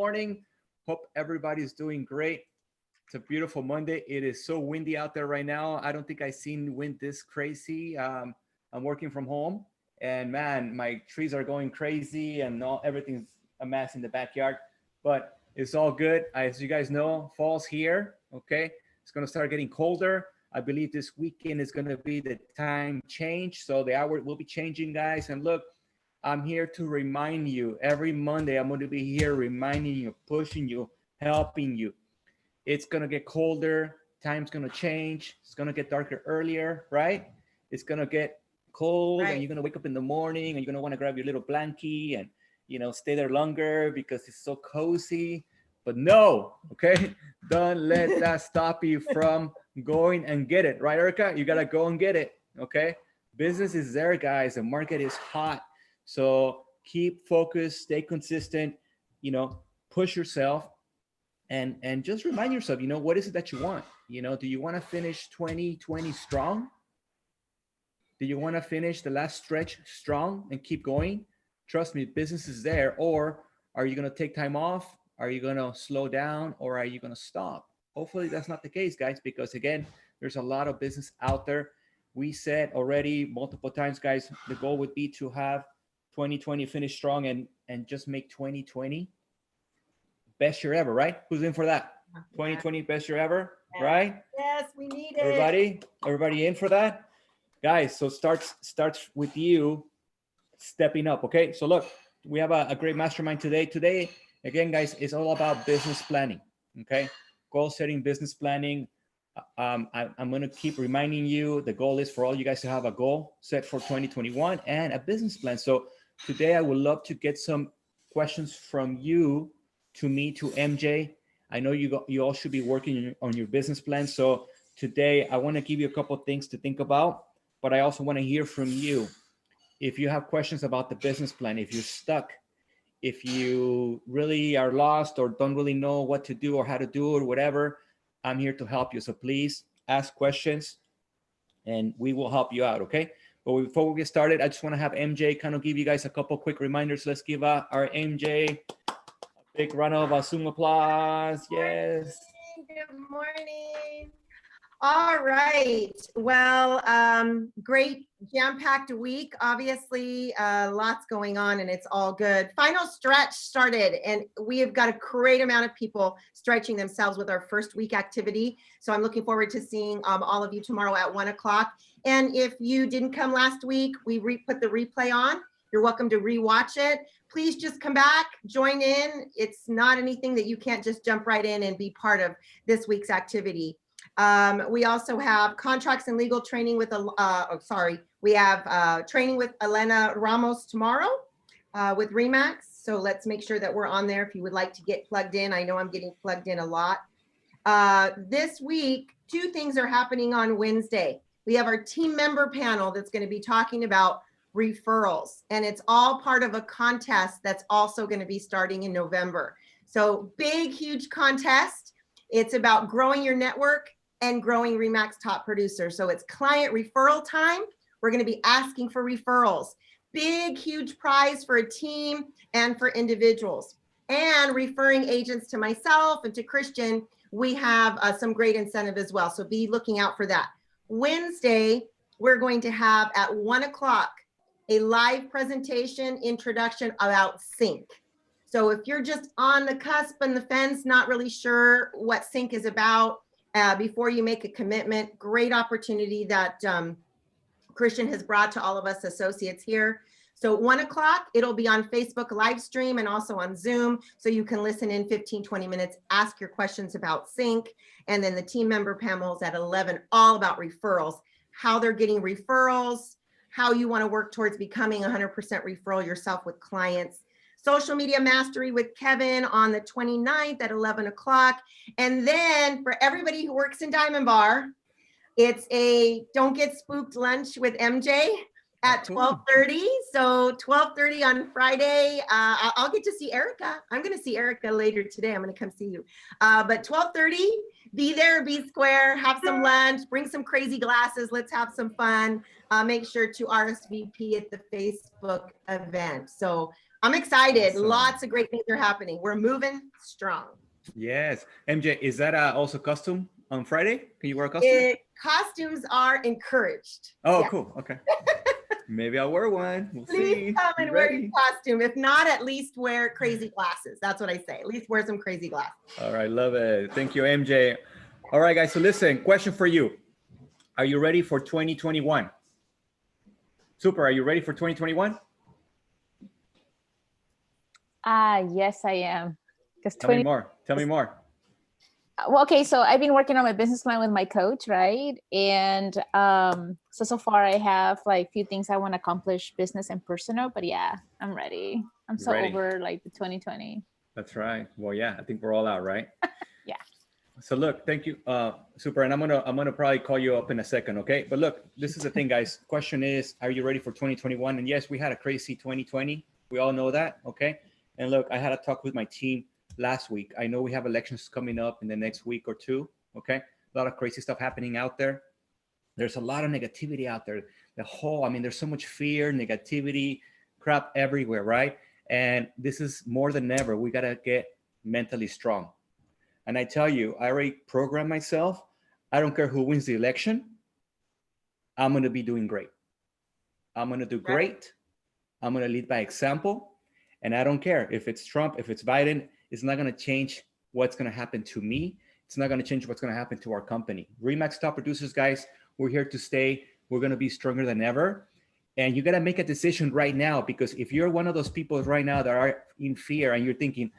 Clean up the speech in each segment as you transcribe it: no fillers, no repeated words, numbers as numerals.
morning. Hope everybody's doing great. It's a beautiful Monday. It is so windy out there right now. I don't think I've seen wind this crazy. I'm working from home, and man, my trees are going crazy, and everything's a mess in the backyard. But it's all good. As you guys know, fall's here. Okay, it's gonna start getting colder. I believe this weekend is gonna be the time change, so the hour will be changing, guys. And look, I'm here to remind you every Monday. I'm going to be here reminding you, pushing you, helping you. It's going to get colder. Time's going to change. It's going to get darker earlier, right? It's going to get cold, right. And you're going to wake up in the morning and you're going to want to grab your little blankie and, stay there longer because it's so cozy. But no, okay? Don't let that stop you from going and get it, right, Erica? You got to go and get it, okay? Business is there, guys. The market is hot. So keep focused, stay consistent, push yourself and just remind yourself, what is it that you want? Do you want to finish 2020 strong? Do you want to finish the last stretch strong and keep going? Trust me, business is there. Or are you going to take time off? Are you going to slow down or are you going to stop? Hopefully that's not the case, guys, because again, there's a lot of business out there. We said already multiple times, guys, the goal would be to have 2020 finish strong and just make 2020 best year ever, right? Who's in for that? 2020 best year ever, right? Yes, we need it. Everybody in for that? Guys, so starts with you stepping up, okay? So look, we have a great mastermind today. Today, again, guys, it's all about business planning, okay? Goal setting, business planning. I'm going to keep reminding you the goal is for all you guys to have a goal set for 2021 and a business plan. So today I would love to get some questions from you to me, to MJ. I know you all should be working on your business plan. So today I want to give you a couple of things to think about, but I also want to hear from you. If you have questions about the business plan, if you're stuck, if you really are lost or don't really know what to do or how to do it or whatever, I'm here to help you. So please ask questions and we will help you out, okay? But before we get started, I just want to have MJ kind of give you guys a couple quick reminders. Let's give our MJ a big round of Zoom applause. Yes. Good morning. All right. Well, great jam-packed week. Obviously, lots going on and it's all good. Final stretch started and we have got a great amount of people stretching themselves with our first week activity. So I'm looking forward to seeing all of you tomorrow at 1 o'clock. And if you didn't come last week, we put the replay on. You're welcome to rewatch it. Please just come back, join in. It's not anything that you can't just jump right in and be part of this week's activity. We also have contracts and legal training with, we have training with Elena Ramos tomorrow with REMAX. So let's make sure that we're on there if you would like to get plugged in. I know I'm getting plugged in a lot. This week, two things are happening on Wednesday. We have our team member panel that's going to be talking about referrals, and it's all part of a contest that's also going to be starting in November. So big, huge contest. It's about growing your network and growing REMAX top producer. So it's client referral time. We're going to be asking for referrals. Big, huge prize for a team and for individuals. And referring agents to myself and to Christian, we have some great incentive as well. So be looking out for that. Wednesday, we're going to have at 1 o'clock a live presentation introduction about sync. So if you're just on the cusp and the fence, not really sure what sync is about, before you make a commitment, great opportunity that Christian has brought to all of us associates here. So 1 o'clock, it'll be on Facebook live stream and also on Zoom. So you can listen in 15, 20 minutes, ask your questions about sync. And then the team member panels at 11, all about referrals, how they're getting referrals, how you want to work towards becoming 100% referral yourself with clients. Social media mastery with Kevin on the 29th at 11 o'clock. And then for everybody who works in Diamond Bar, it's a Don't Get Spooked lunch with MJ at 12:30. So 12:30 on Friday. I'll get to see Erica. I'm going to see Erica later today. I'm going to come see you. But 12:30, be there, be square, have some lunch, bring some crazy glasses. Let's have some fun. Make sure to RSVP at the Facebook event. So I'm excited. Awesome. Lots of great things are happening. We're moving strong. Yes. MJ, is that also custom on Friday? Can you wear a costume? Costumes are encouraged. Oh, Yeah. cool. Okay. Maybe I'll wear one. We'll Please see. come Be and wear your ready. costume. If not, at least wear crazy glasses. That's what I say. At least wear some crazy glasses. All right. Love it. Thank you, MJ. All right, guys. So listen, question for you. Are you ready for 2021? Super. Are you ready for 2021? Yes, I am. Because Tell me more. Tell me more. Well, okay, so I've been working on my business plan with my coach, right? And so far I have like a few things I want to accomplish, business and personal, but yeah, I'm ready. I'm so Ready. over like the 2020. That's right. Well, yeah, I think we're all out, right? Yeah. So look, thank you, Super. And I'm gonna probably call you up in a second, okay? But look, this is the thing, guys. Question is, are you ready for 2021? And yes, we had a crazy 2020. We all know that, okay? And look, I had a talk with my team last week. I know we have elections coming up in the next week or two, okay? A lot of crazy stuff happening out there. There's a lot of negativity out there. There's so much fear, negativity, crap everywhere, right? And this is more than ever. We gotta get mentally strong. And I tell you, I already programmed myself. I don't care who wins the election. I'm gonna be doing great. I'm gonna do great. I'm gonna lead by example. And I don't care if it's Trump, if it's Biden, it's not gonna change what's gonna happen to me. It's not gonna change what's gonna happen to our company. Remax Top Producers, guys, we're here to stay. We're gonna be stronger than ever. And you gotta make a decision right now, because if you're one of those people right now that are in fear and you're thinking,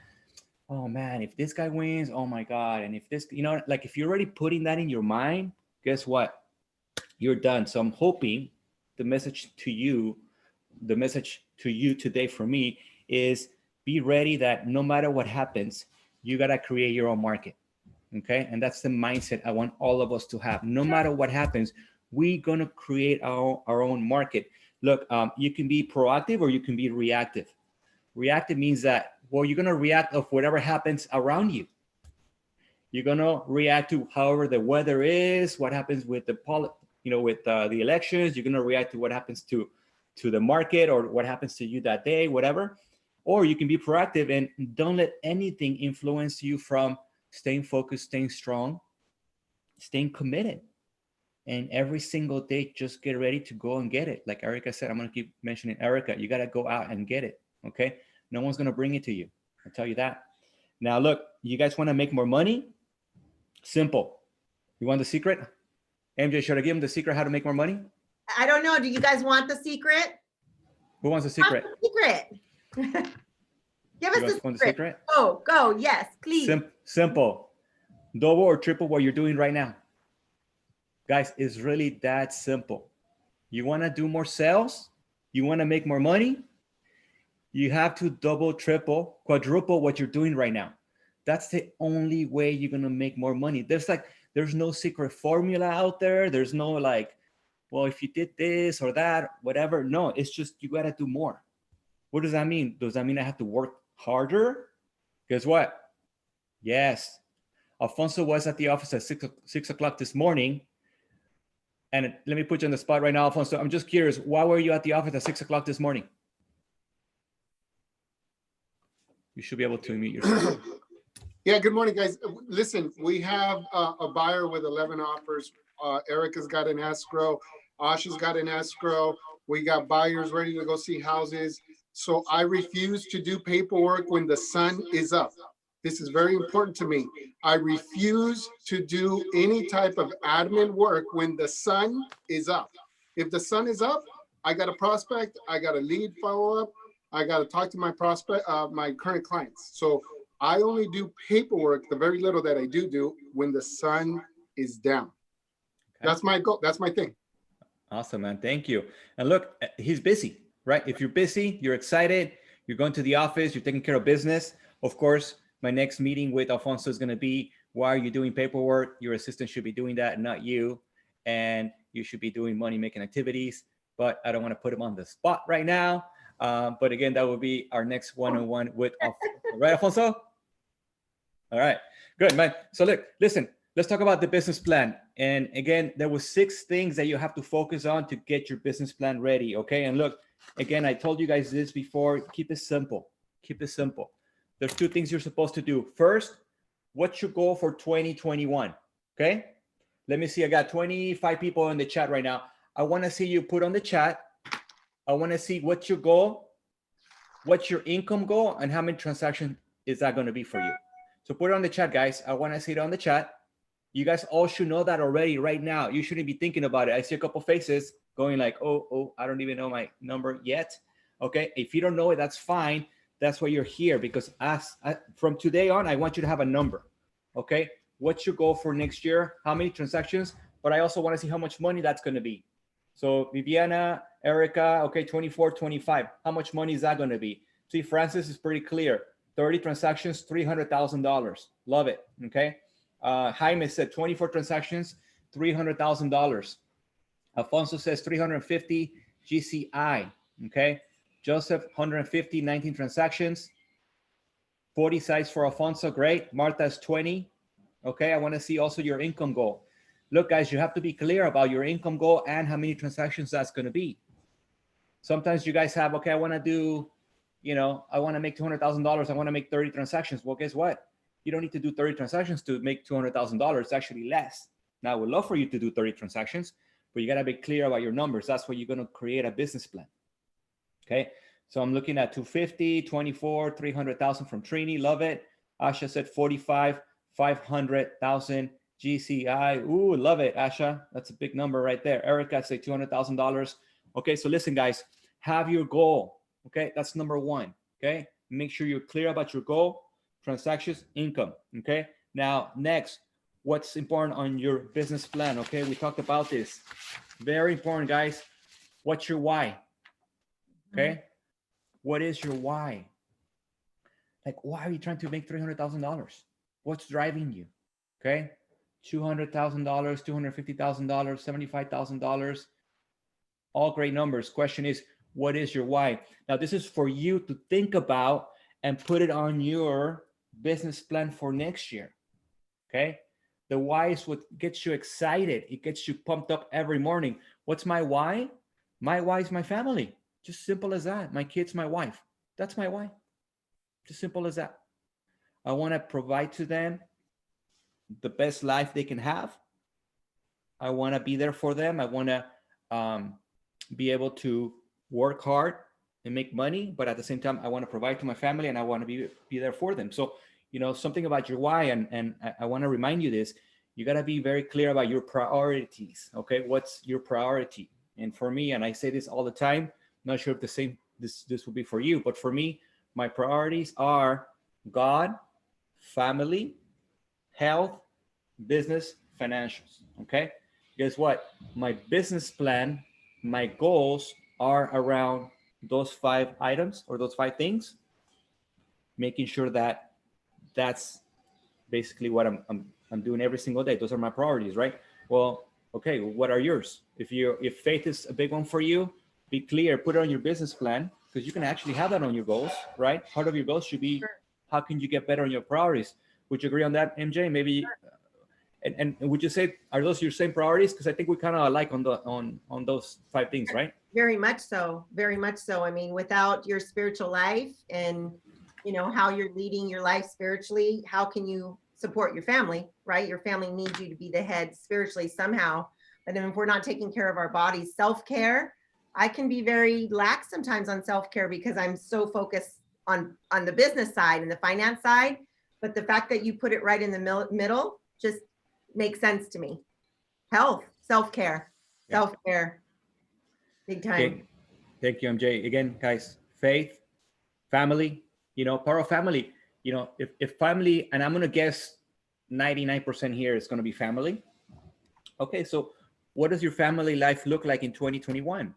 oh man, if this guy wins, oh my God. And if this, like if you're already putting that in your mind, guess what? You're done. So I'm hoping the message to you today for me is be ready that no matter what happens, you got to create your own market. Okay. And that's the mindset I want all of us to have. No matter what happens, we're going to create our own market. Look, you can be proactive or you can be reactive. Reactive means that, well, you're going to react of whatever happens around you. You're going to react to however the weather is, what happens with the elections. You're going to react to what happens to the market or what happens to you that day, whatever. Or you can be proactive and don't let anything influence you from staying focused, staying strong, staying committed. And every single day, just get ready to go and get it. Like Erica said, I'm going to keep mentioning Erica. You got to go out and get it. Okay. No one's going to bring it to you. I'll tell you that. Now, look, you guys want to make more money? Simple. You want the secret? MJ, should I give them the secret how to make more money? I don't know. Do you guys want the secret? Who wants the secret? Give us the secret. Go. Yes, please. Simple. Double or triple what you're doing right now. Guys, it's really that simple. You want to do more sales? You want to make more money? You have to double, triple, quadruple what you're doing right now. That's the only way you're going to make more money. There's no secret formula out there. There's no like, well, if you did this or that, whatever. No, it's just you got to do more. What does that mean? Does that mean I have to work harder? Guess what? Yes. Alfonso was at the office at 6 o'clock this morning. And let me put you on the spot right now, Alfonso. I'm just curious, why were you at the office at 6 o'clock this morning? You should be able to unmute yourself. Yeah, good morning, guys. Listen, we have a buyer with 11 offers. Erica's got an escrow. Asha's got an escrow. We got buyers ready to go see houses. So I refuse to do paperwork when the sun is up. This is very important to me. I refuse to do any type of admin work when the sun is up. If the sun is up, I got a prospect, I got a lead follow-up, I got to talk to my prospect, my current clients. So I only do paperwork, the very little that I do when the sun is down. Okay. That's my goal. That's my thing. Awesome, man. Thank you. And look, he's busy, right? If you're busy, you're excited, you're going to the office, you're taking care of business. Of course, my next meeting with Alfonso is going to be, why are you doing paperwork? Your assistant should be doing that, not you. And you should be doing money-making activities. But I don't want to put him on the spot right now. But again, that will be our next one-on-one with Alfonso. Right, Alfonso? All right, good, man. So look, listen, let's talk about the business plan. And again, there was 6 things that you have to focus on to get your business plan ready. Okay. And look, again, I told you guys this before, keep it simple. Keep it simple. There's 2 things you're supposed to do. First, what's your goal for 2021? Okay. Let me see. I got 25 people in the chat right now. I want to see you put on the chat. I want to see what's your goal, what's your income goal, and how many transactions is that going to be for you. So put it on the chat, guys. I want to see it on the chat. You guys all should know that already right now. You shouldn't be thinking about it. I see a couple faces going like, oh, I don't even know my number yet. Okay. If you don't know it, that's fine. That's why you're here, because from today on, I want you to have a number. Okay. What's your goal for next year? How many transactions? But I also want to see how much money that's going to be. So Viviana, Erica, okay, 24, 25. How much money is that going to be? See, Francis is pretty clear. 30 transactions, $300,000. Love it. Okay. Jaime said 24 transactions, $300,000. Alfonso says 350 GCI. Okay. Joseph, 150, 19 transactions. 40 sites for Alfonso. Great. Martha's 20. Okay. I want to see also your income goal. Look, guys, you have to be clear about your income goal and how many transactions that's going to be. Sometimes you guys have, okay, I want to do, I want to make $200,000. I want to make 30 transactions. Well, guess what? You don't need to do 30 transactions to make $200,000. It's actually less. Now, I would love for you to do 30 transactions, but you got to be clear about your numbers. That's where you're going to create a business plan. Okay. So I'm looking at 250, 24, 300,000 from Trini. Love it. Asha said 45, 500,000 GCI. Ooh, love it, Asha. That's a big number right there. Erica said $200,000. Okay. So listen, guys, have your goal. Okay. That's number 1. Okay. Make sure you're clear about your goal, transactions, income. Okay. Now, next, what's important on your business plan? Okay. We talked about this. Very important, guys. What's your why? Okay. What is your why? Like, why are you trying to make $300,000? What's driving you? Okay. $200,000, $250,000, $75,000. All great numbers. Question is, what is your why? Now, this is for you to think about and put it on your business plan for next year. Okay. The why is what gets you excited. It gets you pumped up every morning. What's my why? My why is my family. Just simple as that. My kids, my wife. That's my why. Just simple as that. I want to provide to them the best life they can have. I want to be there for them. I want to be able to work hard and make money, but at the same time, I want to provide to my family and I want to be there for them. So, something about your why, and I want to remind you this, you got to be very clear about your priorities. Okay. What's your priority? And for me, and I say this all the time, I'm not sure if this will be for you, but for me, my priorities are God, family, health, business, financials. Okay. Guess what? My business plan, my goals are around those 5 items or those 5 things, making sure that that's basically what I'm doing every single day. Those are my priorities, right? Well, okay, what are yours? If faith is a big one for you, be clear, put it on your business plan, because you can actually have that on your goals, right? Part of your goals should be, how can you get better on your priorities? Would you agree on that, MJ? Maybe, and would you say, are those your same priorities? Because I think we kind of alike on those 5 things, right? Very much so. Very much so. I mean, without your spiritual life and, how you're leading your life spiritually, how can you support your family, right? Your family needs you to be the head spiritually somehow. But then if we're not taking care of our bodies, self-care, I can be very lax sometimes on self-care because I'm so focused on the business side and the finance side. But the fact that you put it right in the middle just makes sense to me. Health, self-care, self-care, big time. Okay. Thank you, MJ. Again, guys, faith, family, part of family, if family, and I'm going to guess 99% here is going to be family. Okay. So what does your family life look like in 2021?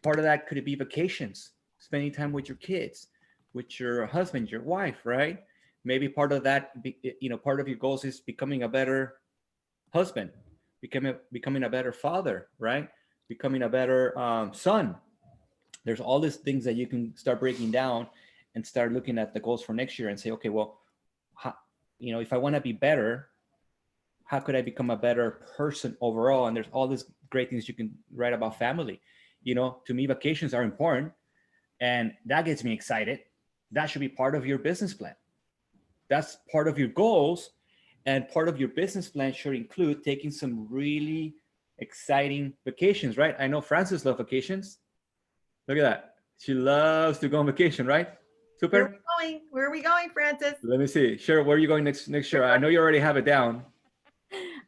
Part of that could be vacations, spending time with your kids, with your husband, your wife, right? Maybe part of that, part of your goals is becoming a better husband, becoming a better father, right? Becoming a better son. There's all these things that you can start breaking down and start looking at the goals for next year and say, okay, well, if I want to be better, how could I become a better person overall? And there's all these great things you can write about family. You know, to me, vacations are important, and that gets me excited. That should be part of your business plan. That's part of your goals, and part of your business plan should include taking some really exciting vacations, right? I know Francis loves vacations. Look at that. She loves to go on vacation, right? Where are we Super. going? Where are we going, Francis? Let me see. Sure, where are you going next year? I know you already have it down.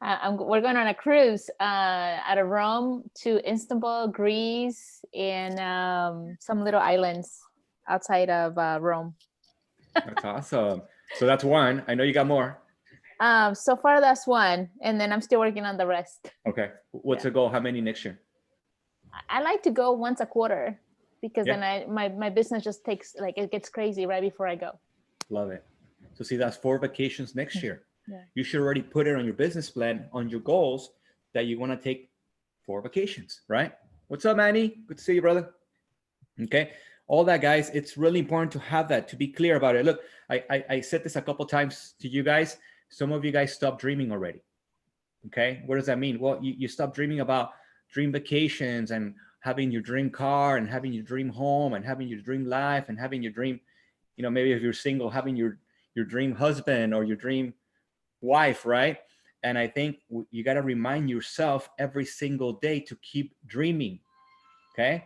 We're going on a cruise out of Rome to Istanbul, Greece, and some little islands outside of Rome. That's awesome. So that's one. I know you got more. So far that's one, and then I'm still working on the rest. Okay. What's the goal? How many next year? I like to go once a quarter because Yeah. then my business just takes, like, it gets crazy right before I go. Love it. So see, that's 4 vacations next year. Yeah. You should already put it on your business plan, on your goals, that you want to take 4 vacations, right? What's up, Manny? Good to see you, brother. Okay. All that, guys, it's really important to have that, to be clear about it. Look, I said this a couple times to you guys. Some of you guys stopped dreaming already. Okay. What does that mean? Well, you stop dreaming about dream vacations and having your dream car and having your dream home and having your dream life and having your dream, you know, maybe if you're single, having your dream husband or your dream wife, right? And I think you got to remind yourself every single day to keep dreaming. Okay.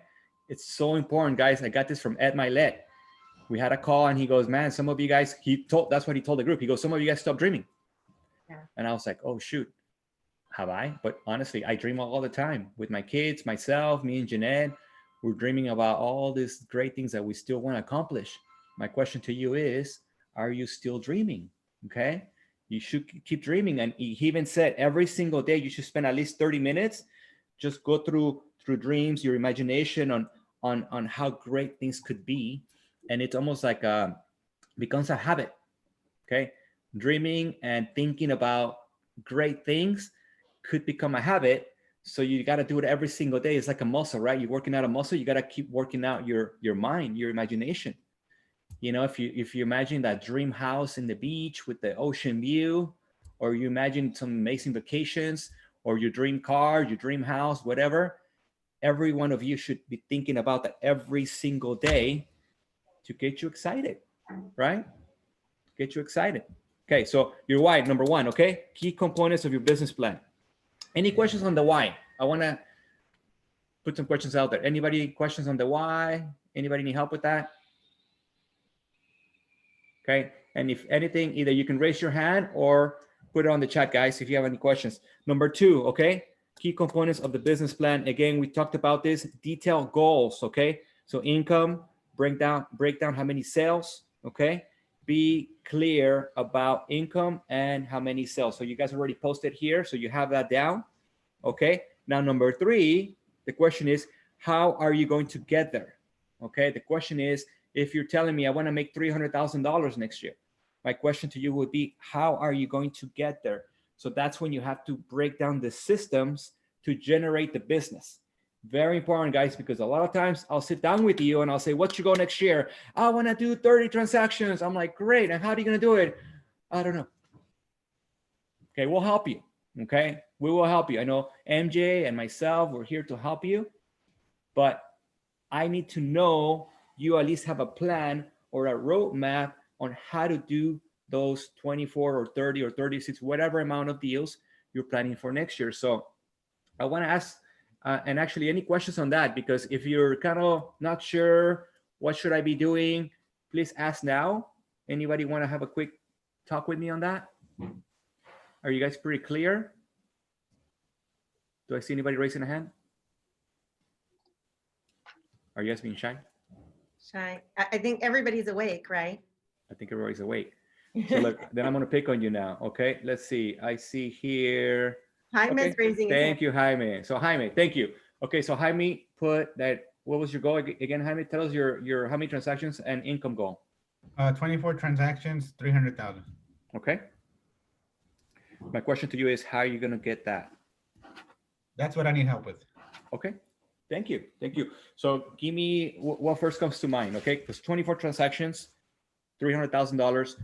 It's so important, guys. I got this from Ed Milet. We had a call and he goes, man, some of you guys, that's what he told the group. He goes, some of you guys stop dreaming. Yeah. And I was like, oh, shoot. Have I? But honestly, I dream all the time with my kids, myself, me and Jeanette. We're dreaming about all these great things that we still want to accomplish. My question to you is, are you still dreaming? Okay. You should keep dreaming. And he even said every single day you should spend at least 30 minutes, just go through dreams, your imagination on how great things could be. And it's almost like becomes a habit. Okay. Dreaming and thinking about great things could become a habit. So you got to do it every single day. It's like a muscle, right? You're working out a muscle. You got to keep working out your mind, your imagination. You know, if you imagine that dream house in the beach with the ocean view, or you imagine some amazing vacations, or your dream car, your dream house, whatever, every one of you should be thinking about that every single day to get you excited, right? Get you excited. Okay, so your why, number 1, okay? Key components of your business plan. Any questions on the why? I want to put some questions out there. Anybody questions on the why? Anybody need help with that? Okay. And if anything, either you can raise your hand or put it on the chat, guys, if you have any questions. Number 2, okay? Key components of the business plan. Again, we talked about this. Detailed goals, okay? So income, break down how many sales, okay? Be clear about income and how many sales. So you guys already posted here, so you have that down, okay? Now, number 3, the question is, how are you going to get there? Okay, the question is, if you're telling me I want to make $300,000 next year, my question to you would be, how are you going to get there? So that's when you have to break down the systems to generate the business. Very important, guys, because a lot of times I'll sit down with you and I'll say, what's your goal next year? I want to do 30 transactions. I'm like, great. And how are you going to do it? I don't know. Okay, we'll help you. Okay, we will help you. I know MJ and myself, we're here to help you, but I need to know you at least have a plan or a roadmap on how to do those 24 or 30 or 36, whatever amount of deals you're planning for next year. So I want to ask, and actually any questions on that, because if you're kind of not sure, what should I be doing? Please ask now. Anybody want to have a quick talk with me on that? Are you guys pretty clear? Do I see anybody raising a hand? Are you guys being shy? Shy. I think everybody's awake, right? I think everybody's awake. So look, then I'm going to pick on you now. Okay, let's see. I see here. Jaime's Okay. raising his hand. Thank you, Jaime. So Jaime, thank you. Okay, so Jaime put that. What was your goal again, Jaime? Tell us your how many transactions and income goal. 24 transactions, 300,000. Okay. My question to you is, how are you going to get that? That's what I need help with. Okay. Thank you. Thank you. So give me what first comes to mind. Okay, because 24 transactions, $300,000.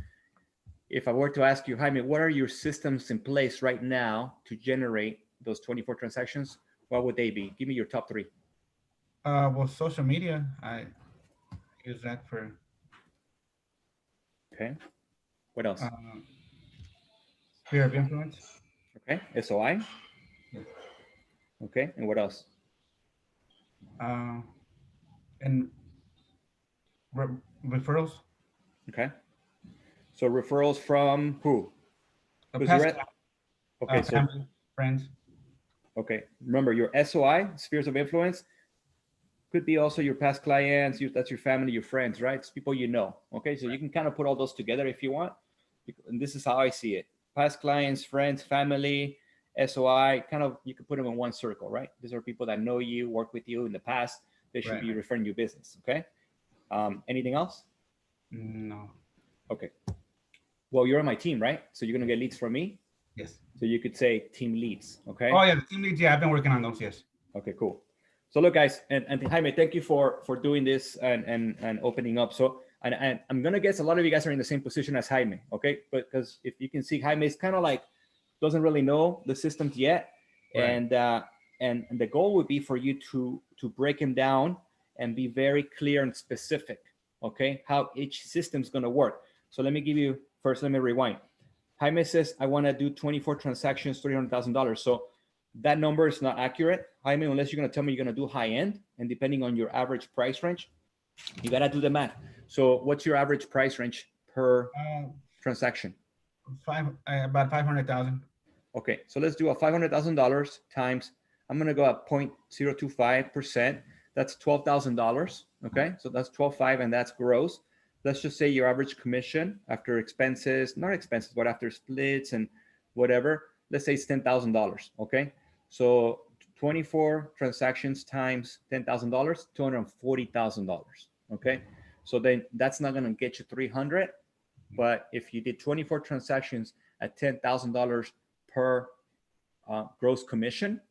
if I were to ask you, Jaime, what are your systems in place right now to generate those 24 transactions? What would they be? Give me your top three. Well, social media, I use that for Okay. What else? sphere of influence. Okay. SOI. Yes. Okay. And what else? And referrals. Okay. So referrals from who? Who's Past your okay, so family, friends. okay. Remember your SOI, spheres of influence, could be also your past clients, that's your family, your friends, right? It's people you know. Okay. So you can kind of put all those together if you want. And this is how I see it. Past clients, friends, family, SOI, kind of you can put them in one circle, right? These are people that know you, work with you in the past. They should Right. be referring you business. Okay. Anything else? No. Okay. Well, you're on my team, right? So you're gonna get leads from me. Yes. So you could say team leads. Okay. Oh yeah, the team leads. Yeah, I've been working on those. Yes. Okay, cool. So look, guys, and Jaime, thank you for doing this and opening up. So and I'm gonna guess a lot of you guys are in the same position as Jaime, okay? But because if you can see, Jaime is kind of like doesn't really know the systems yet, Right. and the goal would be for you to break him down and be very clear and specific, okay? How each system's gonna work. So let me give you first. Let me rewind. Jaime says I want to do 24 transactions, $300,000. So that number is not accurate, Jaime, unless you're going to tell me you're going to do high end. And depending on your average price range, you got to do the math. So what's your average price range per transaction? About 500,000. Okay, so let's do a $500,000 times, I'm going to go at 0.025%. That's $12,000. Okay, so that's 12.5 and that's gross. Let's just say your average commission after expenses, not expenses, but after splits and whatever, let's say it's $10,000. Okay. So 24 transactions times $10,000, $240,000. Okay. So then that's not going to get you 300. But if you did 24 transactions at $10,000 per gross commission,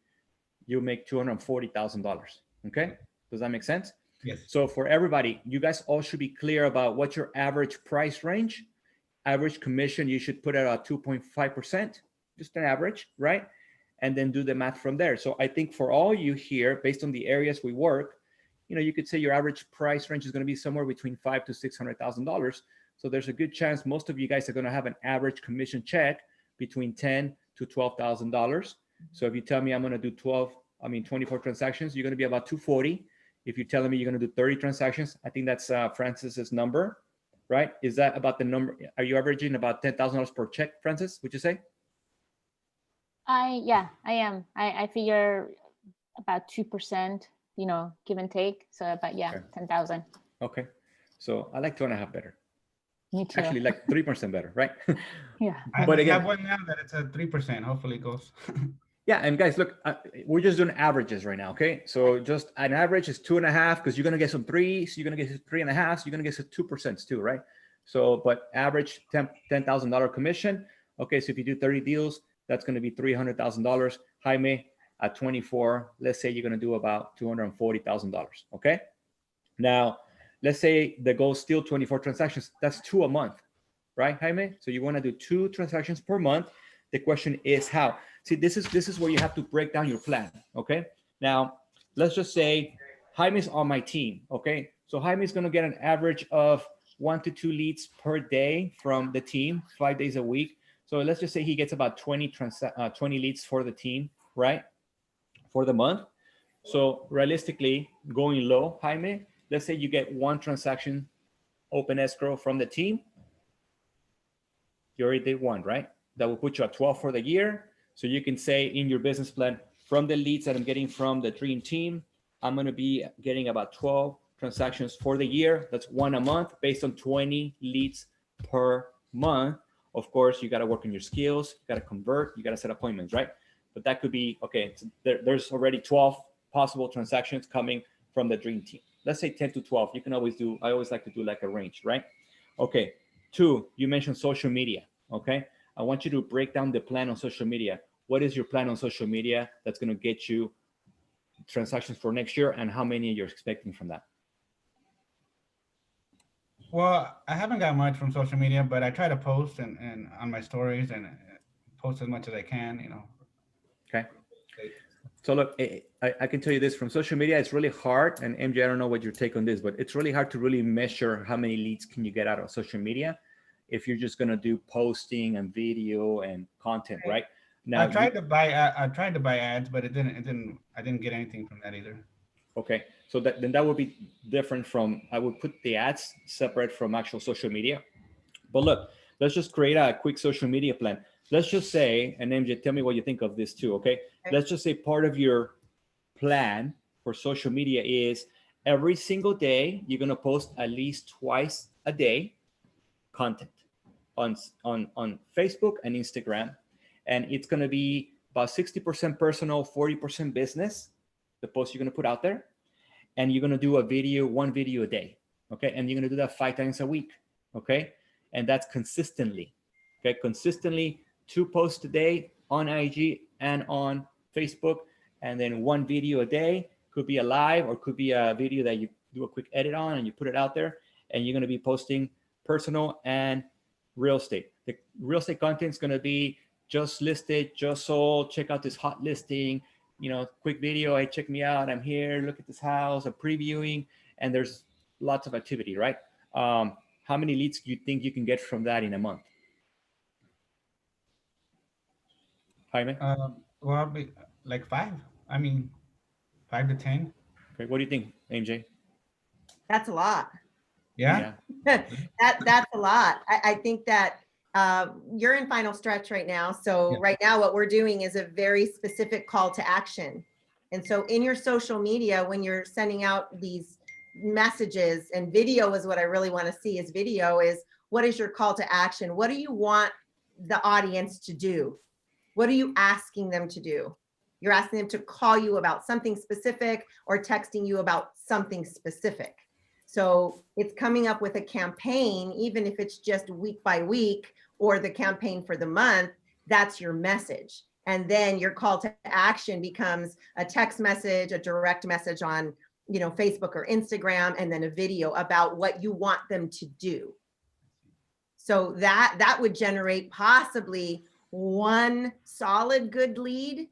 you make $240,000. Okay. Does that make sense? Yes. So for everybody, you guys all should be clear about what's your average price range. Average commission, you should put it at 2.5%, just an average, right? And then do the math from there. So I think for all you here, based on the areas we work, you could say your average price range is going to be somewhere between $500,000 to $600,000. So there's a good chance most of you guys are going to have an average commission check between $10,000 to $12,000. So if you tell me I'm going to do 24 transactions, you're going to be about 240. If you're telling me you're going to do 30 transactions, I think that's Francis's number, right? Is that about the number? Are you averaging about $10,000 per check, Francis, would you say? I am. I figure about 2%, give and take. So about, yeah, Okay. 10,000. Okay. So I like 2.5 better. Me too. Actually, like 3% better, right? Yeah. But I again- have one now that it's at 3%. Hopefully it goes. Yeah, and guys, look, we're just doing averages right now, okay? So just an average is 2.5 because you're gonna get some 3s, you're gonna get 3.5, you're gonna get some 2% too, right? So, but average $10,000 commission. Okay, so if you do 30 deals, that's gonna be $300,000. Jaime, at 24, let's say you're gonna do about $240,000. Okay. Now, let's say the goal is still 24 transactions. That's 2 a month, right, Jaime? So you want to do 2 transactions per month. The question is how. See, this is where you have to break down your plan. Okay. Now, let's just say Jaime's on my team. Okay. So Jaime's going to get an average of 1 to 2 leads per day from the team, 5 days a week. So let's just say he gets about 20 leads for the team, right? For the month. So realistically, going low, Jaime, let's say you get 1 transaction open escrow from the team. You already did 1, right? That will put you at 12 for the year. So you can say in your business plan, from the leads that I'm getting from the dream team, I'm going to be getting about 12 transactions for the year. That's 1 a month based on 20 leads per month. Of course, you got to work on your skills, you got to convert, you got to set appointments, right? But that could be, okay, so there's already 12 possible transactions coming from the dream team. Let's say 10 to 12. You can always do, I always like to do like a range, right? Okay. 2, you mentioned social media. Okay. I want you to break down the plan on social media. What is your plan on social media that's going to get you transactions for next year, and how many you're expecting from that? Well, I haven't got much from social media, but I try to post and on my stories and post as much as I can, you know. Okay. So look, I can tell you this from social media, it's really hard. And MJ, I don't know what your take on this, but it's really hard to really measure how many leads can you get out of social media if you're just going to do posting and video and content, right? Now, I tried to buy ads, but I didn't get anything from that either. okay, so then that would be different from, I would put the ads separate from actual social media. But look, let's just create a quick social media plan. Let's just say, and MJ, tell me what you think of this too, okay? Let's just say part of your plan for social media is every single day you're gonna post at least twice a day content on Facebook and Instagram, and it's gonna be about 60% personal, 40% business. The post you're gonna put out there, and you're gonna do one video a day, okay? And you're gonna do that 5 times a week, okay? And that's consistently, okay? Consistently 2 posts a day on IG and on Facebook, and then 1 video a day. Could be a live or could be a video that you do a quick edit on and you put it out there, and you're gonna be posting personal and real estate. The real estate content is gonna be just listed, just sold, check out this hot listing, quick video, hey, check me out, I'm here, look at this house, I'm previewing, and there's lots of activity, right? How many leads do you think you can get from that in a month? Jaime? Well, like 5. I mean, 5 to 10. Okay, what do you think, MJ? That's a lot. Yeah. That's a lot. I think that you're in final stretch right now. So right now what we're doing is a very specific call to action. And so in your social media, when you're sending out these messages, and video is what I really want to see is video, is what is your call to action? What do you want the audience to do? What are you asking them to do? You're asking them to call you about something specific or texting you about something specific. So it's coming up with a campaign, even if it's just week by week or the campaign for the month, that's your message. And then your call to action becomes a text message, a direct message on, Facebook or Instagram, and then a video about what you want them to do. So that would generate possibly 1 solid good lead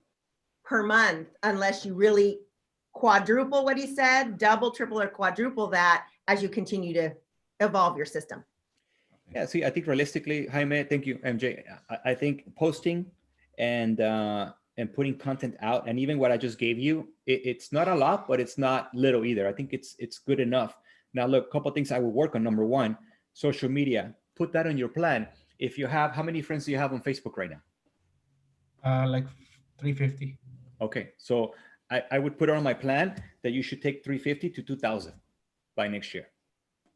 per month, unless you really quadruple what he said, double, triple, or quadruple that as you continue to evolve your system. Yeah, see, I think realistically, Jaime, thank you, MJ. I think posting and putting content out, and even what I just gave you, it's not a lot, but it's not little either. I think it's good enough. Now, look, a couple of things I will work on. Number 1, social media. Put that on your plan. If you have, how many friends do you have on Facebook right now? Like 350. Okay, so I would put it on my plan that you should take 350 to 2,000 by next year.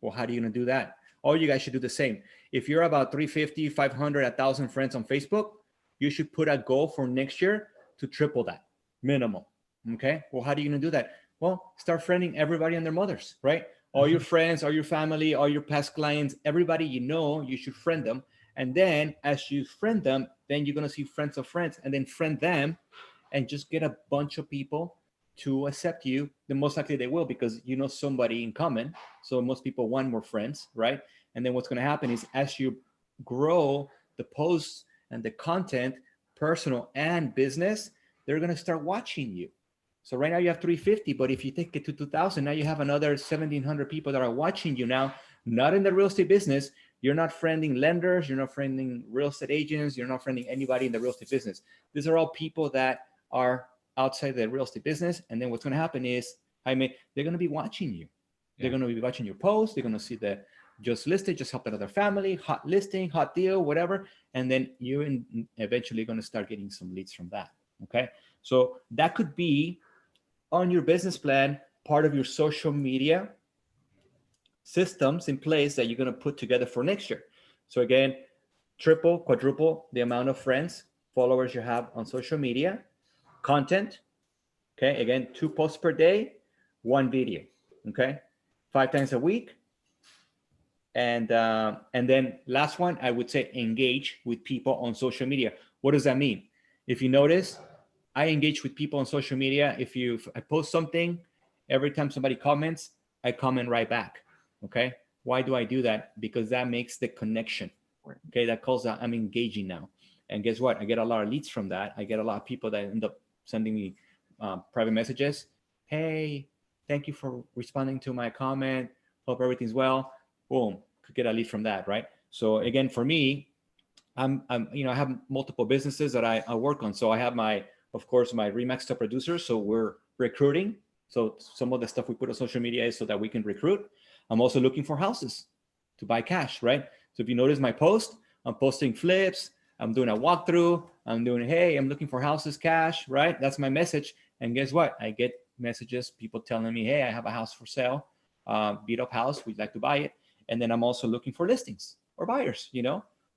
Well, how are you gonna do that? All you guys should do the same. If you're about 350, 500, 1,000 friends on Facebook, you should put a goal for next year to triple that, minimum, okay? Well, how are you gonna do that? Well, start friending everybody and their mothers, right? All your friends, all your family, all your past clients, everybody you should friend them. And then as you friend them, then you're gonna see friends of friends, and then friend them, and just get a bunch of people to accept you. Then most likely they will, because you know somebody in common. So most people want more friends, right? And then what's going to happen is, as you grow the posts and the content, personal and business, they're going to start watching you. So right now you have 350, but if you take it to 2,000, now you have another 1,700 people that are watching you now, not in the real estate business. You're not friending lenders, you're not friending real estate agents, you're not friending anybody in the real estate business. These are all people that are outside the real estate business. And then what's going to happen is, Jaime, they're going to be watching you. They're going to be watching your posts. They're going to see the just listed, just help another family, hot listing, hot deal, whatever. And then you're eventually going to start getting some leads from that. Okay. So that could be on your business plan, part of your social media systems in place that you're going to put together for next year. So again, triple, quadruple the amount of friends, followers you have on social media. Content, okay, again, 2 posts per day, 1 video, okay, 5 times a week. And then last one, I would say engage with people on social media. What does that mean? If you notice, I engage with people on social media. If I post something, every time somebody comments, I comment right back, okay? Why do I do that? Because that makes the connection. Okay, that calls that I'm engaging now. And guess what? I get a lot of leads from that. I get a lot of people that end up sending me private messages. Hey, thank you for responding to my comment. Hope everything's well. Boom, could get a lead from that, right? So again, for me, I'm I have multiple businesses that I work on. So I have of course, my Remax top producers. So we're recruiting. So some of the stuff we put on social media is so that we can recruit. I'm also looking for houses to buy cash, right? So if you notice my post, I'm posting flips. I'm doing a walkthrough. I'm doing, hey, I'm looking for houses, cash, right? That's my message. And guess what? I get messages, people telling me, hey, I have a house for sale, beat up house. We'd like to buy it. And then I'm also looking for listings or buyers,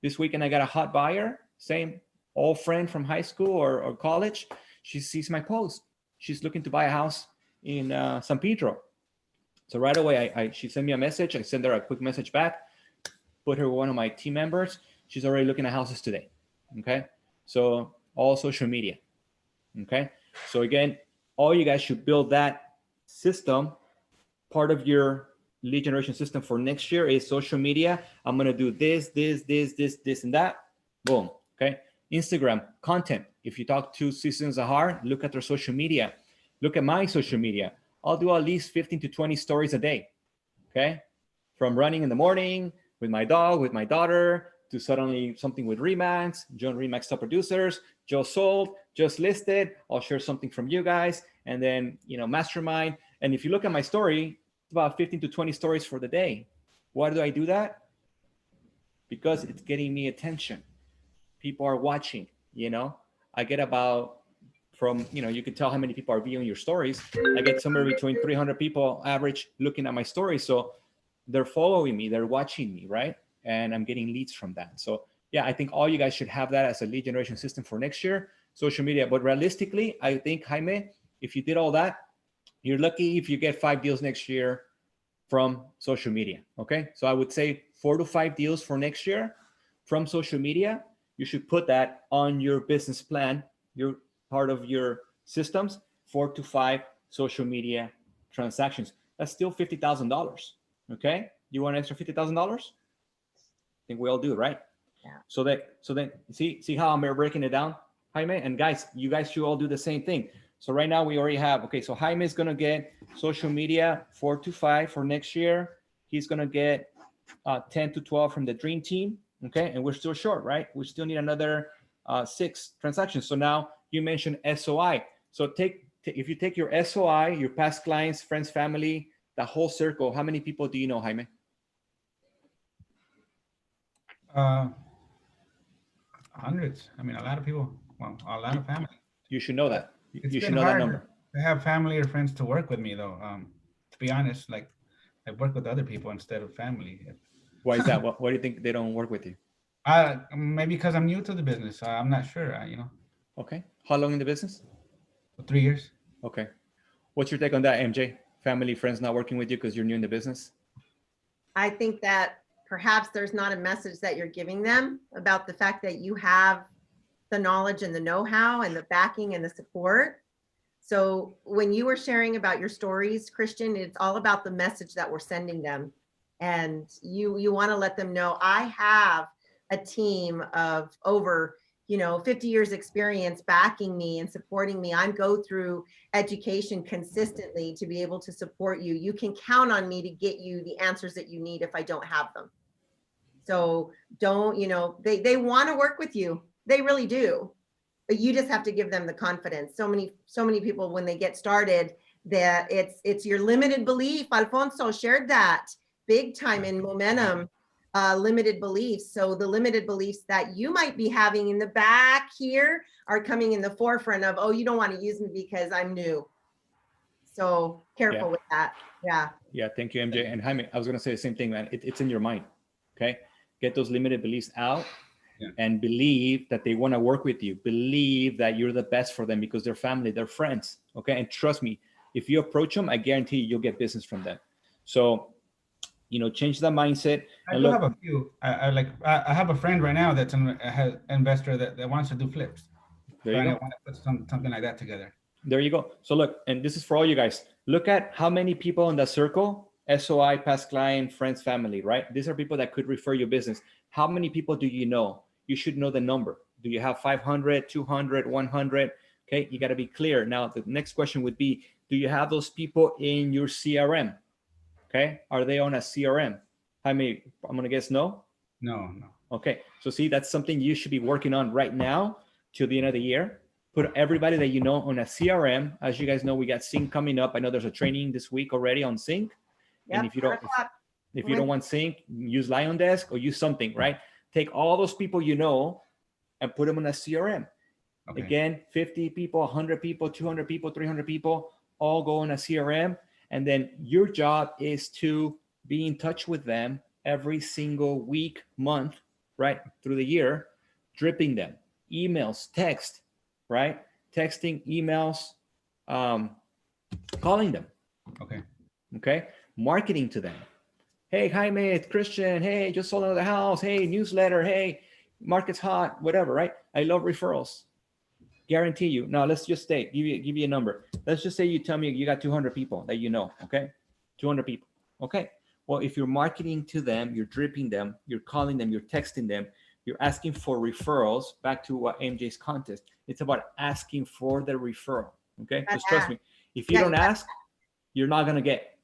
This weekend, I got a hot buyer, same old friend from high school or college. She sees my post. She's looking to buy a house in San Pedro. So right away, she sent me a message. I send her a quick message back, put her with one of my team members. She's already looking at houses today. Okay. So all social media. Okay. So again, all you guys should build that system. Part of your lead generation system for next year is social media. I'm going to do this, and that. Boom. Okay. Instagram content. If you talk to Citizens Zahar, look at their social media. Look at my social media. I'll do at least 15 to 20 stories a day. Okay. From running in the morning with my dog, with my daughter, to suddenly something with Remax, join Remax top producers, just sold, just listed. I'll share something from you guys. And then, Mastermind. And if you look at my story, it's about 15 to 20 stories for the day. Why do I do that? Because it's getting me attention. People are watching, I get about you can tell how many people are viewing your stories. I get somewhere between 300 people average looking at my stories. So they're following me, they're watching me, right? And I'm getting leads from that. So yeah, I think all you guys should have that as a lead generation system for next year, social media. But realistically, I think, Jaime, if you did all that, you're lucky if you get 5 deals next year from social media. Okay. So I would say 4 to 5 deals for next year from social media. You should put that on your business plan. You're part of your systems, 4 to 5 social media transactions. That's still $50,000. Okay. You want an extra $50,000? I think we all do, right? Yeah. So then see how I'm breaking it down, Jaime? And guys, you guys should all do the same thing. So right now we already have, okay, so Jaime is going to get social media 4 to 5 for next year. He's going to get 10 to 12 from the dream team. Okay. And we're still short, right? We still need another 6 transactions. So now you mentioned SOI. So if you take your SOI, your past clients, friends, family, the whole circle, how many people do you know, Jaime? Hundreds. I mean, a lot of people. Well, a lot of family. You should know that. It's you should been know hard that number. to have family or friends to work with me, though. To be honest, like I work with other people instead of family. Why is that? Why do you think they don't work with you? Maybe because I'm new to the business. I'm not sure. Okay. How long in the business? 3 years. Okay. What's your take on that, MJ? Family, friends not working with you because you're new in the business? I think that perhaps there's not a message that you're giving them about the fact that you have the knowledge and the know-how and the backing and the support. So when you were sharing about your stories, Christian, it's all about the message that we're sending them. And you want to let them know, I have a team of over 50 years experience backing me and supporting me. I go through education consistently to be able to support you. You can count on me to get you the answers that you need if I don't have them. So don't, they want to work with you. They really do. But you just have to give them the confidence. So many people, when they get started, that it's your limited belief. Alfonso shared that big time in momentum. Limited beliefs. So the limited beliefs that you might be having in the back here are coming in the forefront of, oh, you don't want to use me because I'm new. So careful with that. Yeah. Yeah. Thank you, MJ. And Jaime, I was going to say the same thing, man. It's in your mind. Okay. Get those limited beliefs out and believe that they want to work with you. Believe that you're the best for them because they're family, they're friends. Okay. And trust me, if you approach them, I guarantee you'll get business from them. So, change that mindset. I do have a few. I have a friend right now that's an investor that wants to do flips. There you go. I want to put something like that together. There you go. So look, and this is for all you guys. Look at how many people in that circle SOI, past client, friends, family, right? These are people that could refer your business. How many people do you know? You should know the number. Do you have 500, 200, 100? Okay, you got to be clear. Now, the next question would be, do you have those people in your CRM? Okay, are they on a CRM? I'm going to guess no. No, no. Okay, so see, that's something you should be working on right now till the end of the year. Put everybody that you know on a CRM. As you guys know, we got Sync coming up. I know there's a training this week already on Sync. Yep, And if you don't, 10 o'clock. if you don't want Sync, use Lion Desk or use something, right? Take all those people you know and put them on a CRM. Okay. Again, 50 people, 100 people, 200 people, 300 people, all go on a CRM. And then your job is to be in touch with them every single week, month, right? Through the year, dripping them, emails, text, right? Texting, emails, calling them. Okay. Okay. Marketing to them. Hey, Jaime, it's Christian. Hey, just sold another house. Hey, newsletter. Hey, market's hot, whatever, right? I love referrals. Guarantee you. Now let's just say, give you a number. Let's just say you tell me you got 200 people that you know, okay? 200 people, okay? Well, if you're marketing to them, you're dripping them, you're calling them, you're texting them, you're asking for referrals, back to what MJ's contest. It's about asking for the referral, okay? Just trust me. If you don't ask, you're not gonna get.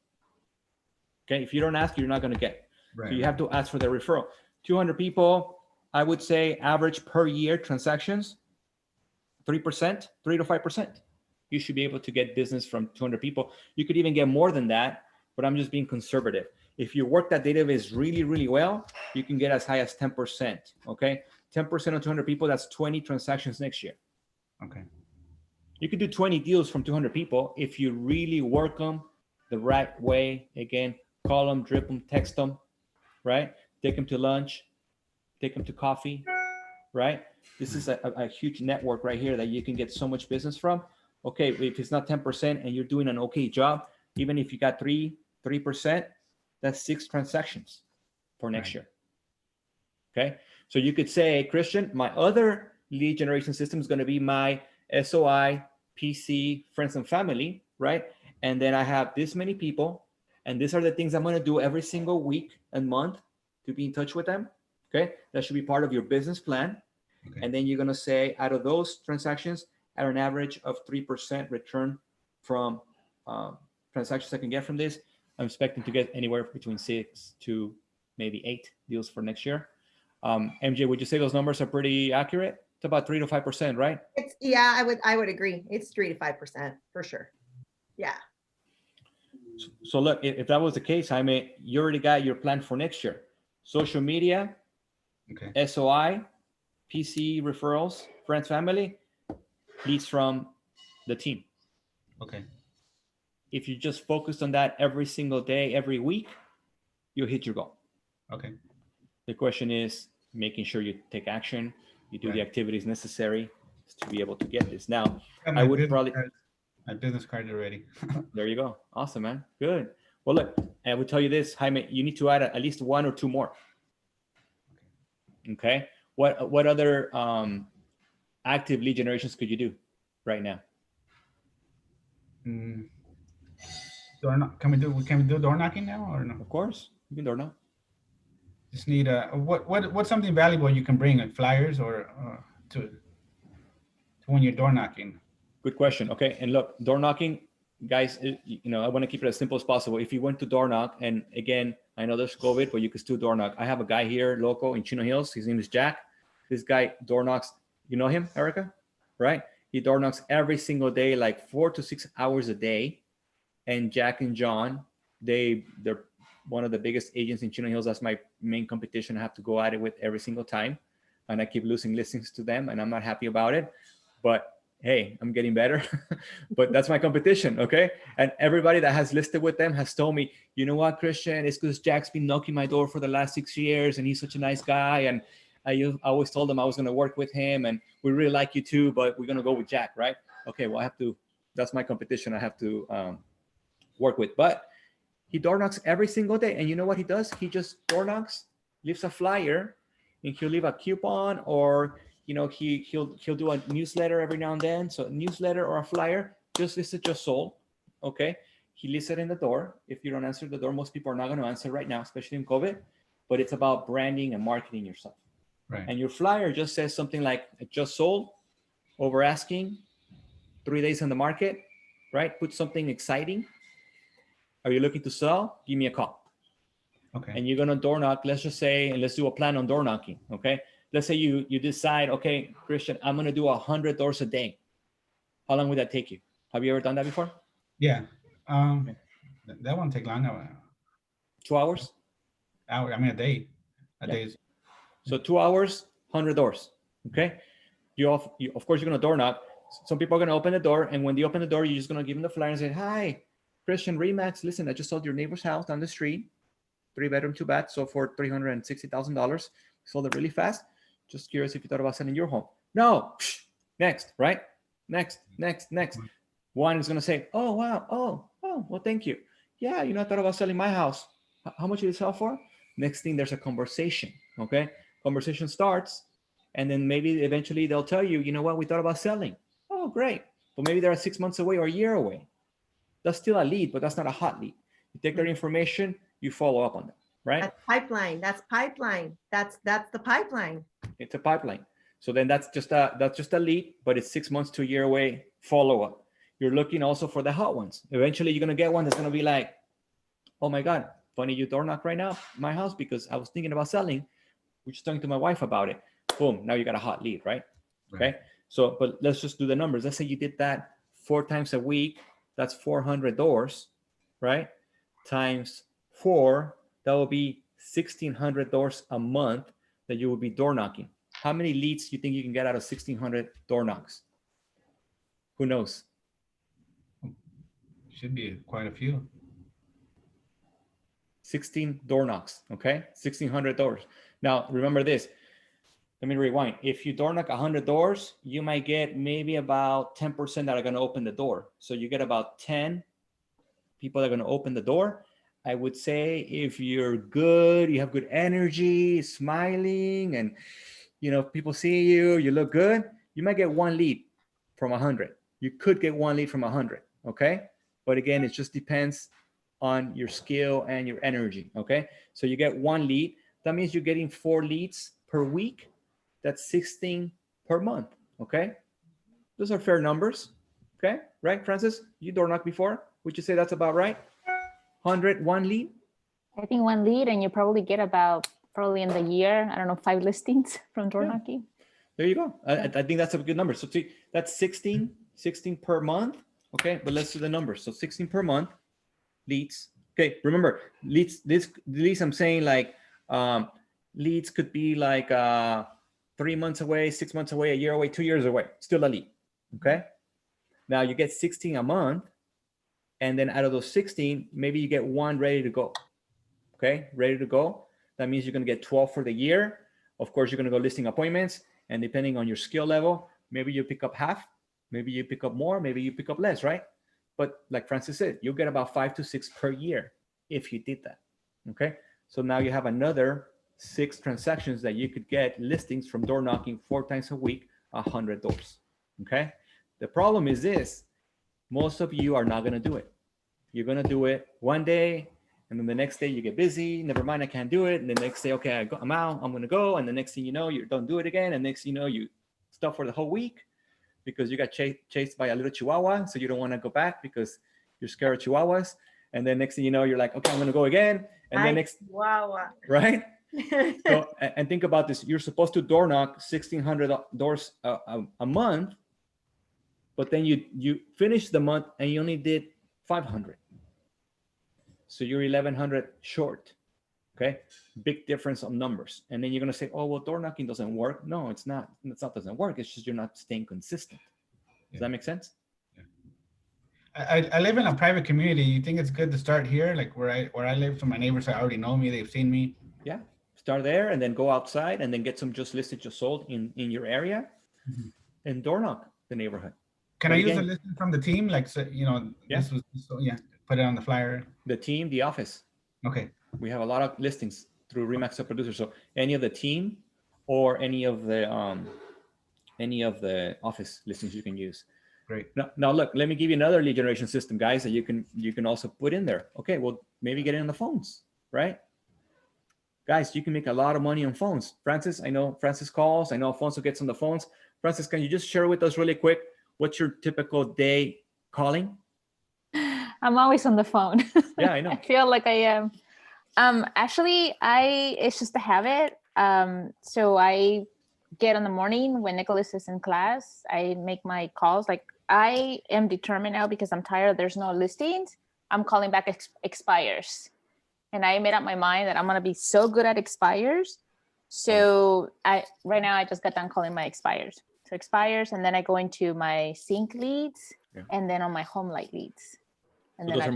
Okay, if you don't ask, you're not gonna get. Right. So you have to ask for the referral. 200 people, I would say average per year transactions, 3%, 3 to 5%. You should be able to get business from 200 people. You could even get more than that, but I'm just being conservative. If you work that database really, really well, you can get as high as 10%, okay? 10% on 200 people, that's 20 transactions next year. Okay. You could do 20 deals from 200 people if you really work them the right way. Again, call them, drip them, text them, right? Take them to lunch, take them to coffee, right? This is a huge network right here that you can get so much business from. Okay, if it's not 10% and you're doing an okay job, even if you got 3%, that's 6 transactions for next year. Okay, so you could say, Christian, my other lead generation system is going to be my SOI, PC, friends and family, right? And then I have this many people, and these are the things I'm going to do every single week and month to be in touch with them. Okay, that should be part of your business plan. Okay. And then you're going to say, out of those transactions, at an average of 3% return from transactions I can get from this, I'm expecting to get anywhere between 6 to maybe 8 deals for next year. MJ, would you say those numbers are pretty accurate? It's about 3 to 5%, right? Yeah, I would agree. It's 3 to 5% for sure. Yeah. So look, if that was the case, Jaime, you already got your plan for next year. Social media, okay. SOI, PC referrals, friends, family, leads from the team. Okay. If you just focus on that every single day, every week, you'll hit your goal. Okay. The question is making sure you take action, you do the activities necessary to be able to get this. Now, I would probably... My business card already. There you go. Awesome, man. Good. Well, look, I would tell you this, Jaime, you need to add at least 1 or 2 more. Okay. What other active lead generations could you do right now? Door knock. Can we do door knocking now or no? Of course, you can door knock. Just need what's something valuable you can bring, like flyers or to when you're door knocking. Good question. Okay, and look, door knocking, guys. I want to keep it as simple as possible. If you went to door knock, and again, I know there's COVID, but you can still door knock. I have a guy here, local in Chino Hills. His name is Jack. This guy door knocks. You know him, Erica, right? He door knocks every single day, like 4 to 6 hours a day. And Jack and John, they're one of the biggest agents in Chino Hills. That's my main competition. I have to go at it with every single time, and I keep losing listings to them, and I'm not happy about it. But hey, I'm getting better. But that's my competition, okay? And everybody that has listed with them has told me, you know what, Christian, it's because Jack's been knocking my door for the last 6 years, and he's such a nice guy, and I always told them I was going to work with him, and we really like you too, but we're going to go with Jack, right? Okay, well, that's my competition I have to work with. But he door knocks every single day. And you know what he does? He just door knocks, leaves a flyer, and he'll leave a coupon, or he'll do a newsletter every now and then. So a newsletter or a flyer, this is just sold, okay? he leaves it in the door. If you don't answer the door, most people are not going to answer right now, especially in COVID. But it's about branding and marketing yourself. Right. And your flyer just says something like, "I just sold, over asking, 3 days on the market," right? Put something exciting. Are you looking to sell? Give me a call. Okay. And you're going to door knock. Let's just say, and let's do a plan on door knocking. Okay. Let's say you decide, okay, Christian, I'm going to do 100 doors a day. How long would that take you? Have you ever done that before? Yeah. That won't take long. 2 hours? Hour. I mean, a day. A Yeah. day is. So 2 hours, 100 doors. Okay. Of course, you're going to door knock. Some people are going to open the door. And when they open the door, you're just going to give them the flyer and say, "Hi, Christian Remax. Listen, I just sold your neighbor's house down the street. 3-bedroom, 2-bath. So for $360,000. Sold it really fast. Just curious if you thought about selling your home." No. Next, right? Next. One is going to say, "Oh, wow. Oh, well, thank you. Yeah, I thought about selling my house. How much did it sell for?" Next thing, there's a conversation. Okay. Conversation starts. And then maybe eventually they'll tell you, "You know what? We thought about selling." Oh, great. But maybe they're 6 months away or a year away. That's still a lead, but that's not a hot lead. You take their information, you follow up on them, right? That's pipeline. That's pipeline. That's the pipeline. It's a pipeline. So then that's just a lead, but it's 6 months to a year away follow up. You're looking also for the hot ones. Eventually, you're gonna get one that's gonna be like, "Oh my God, funny you door knock right now, my house, because I was thinking about selling. We're just talking to my wife about it." Boom, now you got a hot lead, right? Okay. So, but let's just do the numbers. Let's say you did that 4 times a week. That's 400 doors, right? Times 4, that will be 1,600 doors a month that you will be door knocking. How many leads do you think you can get out of 1,600 door knocks? Who knows? Should be quite a few. 16 door knocks, okay? 1,600 doors. Now, remember this. Let me rewind. If you door knock 100 doors, you might get maybe about 10% that are going to open the door. So you get about 10 people that are going to open the door. I would say if you're good, you have good energy, smiling, and people see you, you look good, you might get 1 lead from 100. You could get 1 lead from 100, okay? But again, it just depends on your skill and your energy, okay? So you get 1 lead. That means you're getting 4 leads per week. That's 16 per month, okay? Those are fair numbers, okay? Right, Francis? You door knock before? Would you say that's about right? 100, 1 lead? I think 1 lead, and you probably get about, probably in the year, I don't know, 5 listings from door knocking. There you go. I think that's a good number. So that's 16 per month, okay? But let's do the numbers. So 16 per month leads. Okay, remember, leads I'm saying like leads could be like 3 months away, 6 months away, a year away, 2 years away, still a lead, okay? Now you get 16 a month, and then out of those 16, maybe you get 1 ready to go, okay? Ready to go. That means you're gonna get 12 for the year. Of course, you're gonna go listing appointments, and depending on your skill level, maybe you pick up half, maybe you pick up more, maybe you pick up less, right? But like Francis said, you'll get about 5 to 6 per year if you did that, okay? So now you have another 6 transactions that you could get listings from door knocking 4 times a week, 100 doors, okay? The problem is this: most of you are not gonna do it. You're gonna do it one day, and then the next day you get busy, never mind, I can't do it. And the next day, okay, I'm out, I'm gonna go. And the next thing you know, you don't do it again. And next thing you know, you stop for the whole week because you got chased by a little chihuahua. So you don't wanna go back because you're scared of chihuahuas. And then next thing you know, you're like, okay, I'm gonna go again. And then right? So, and think about this. You're supposed to door knock 1,600 doors a month, but then you finish the month and you only did 500. So you're 1,100 short, okay? Big difference on numbers. And then you're gonna say, "Oh, well, door knocking doesn't work." No, it's not. It's not doesn't work. It's just you're not staying consistent. Does that make sense? I live in a private community. You think it's good to start here, like where I live, so my neighbors already know me, they've seen me? Yeah, start there and then go outside and then get some just listed, just sold in your area, and door knock the neighborhood. Can I use the listing from the team? Like, so, Yeah. this was, so yeah, put it on the flyer. The team, the office. Okay. We have a lot of listings through Remax Top Producer. So any of the team or any of the office listings you can use. great. Now look, let me give you another lead generation system, guys, that you can also put in there. Okay, well, maybe get it on the phones, right? Guys, you can make a lot of money on phones. Francis, I know Francis calls. I know Alfonso gets on the phones. Francis, can you just share with us really quick, what's your typical day calling? I'm always on the phone. Yeah, I know. I feel like I am. Actually, it's just a habit. So I get in the morning when Nicholas is in class. I make my calls. Like I am determined now because I'm tired. There's no listings. I'm calling back expires, and I made up my mind that I'm gonna be so good at expires. So right now I just got done calling my expires. So expires, and then I go into my sync leads, and then on my home light leads. And So then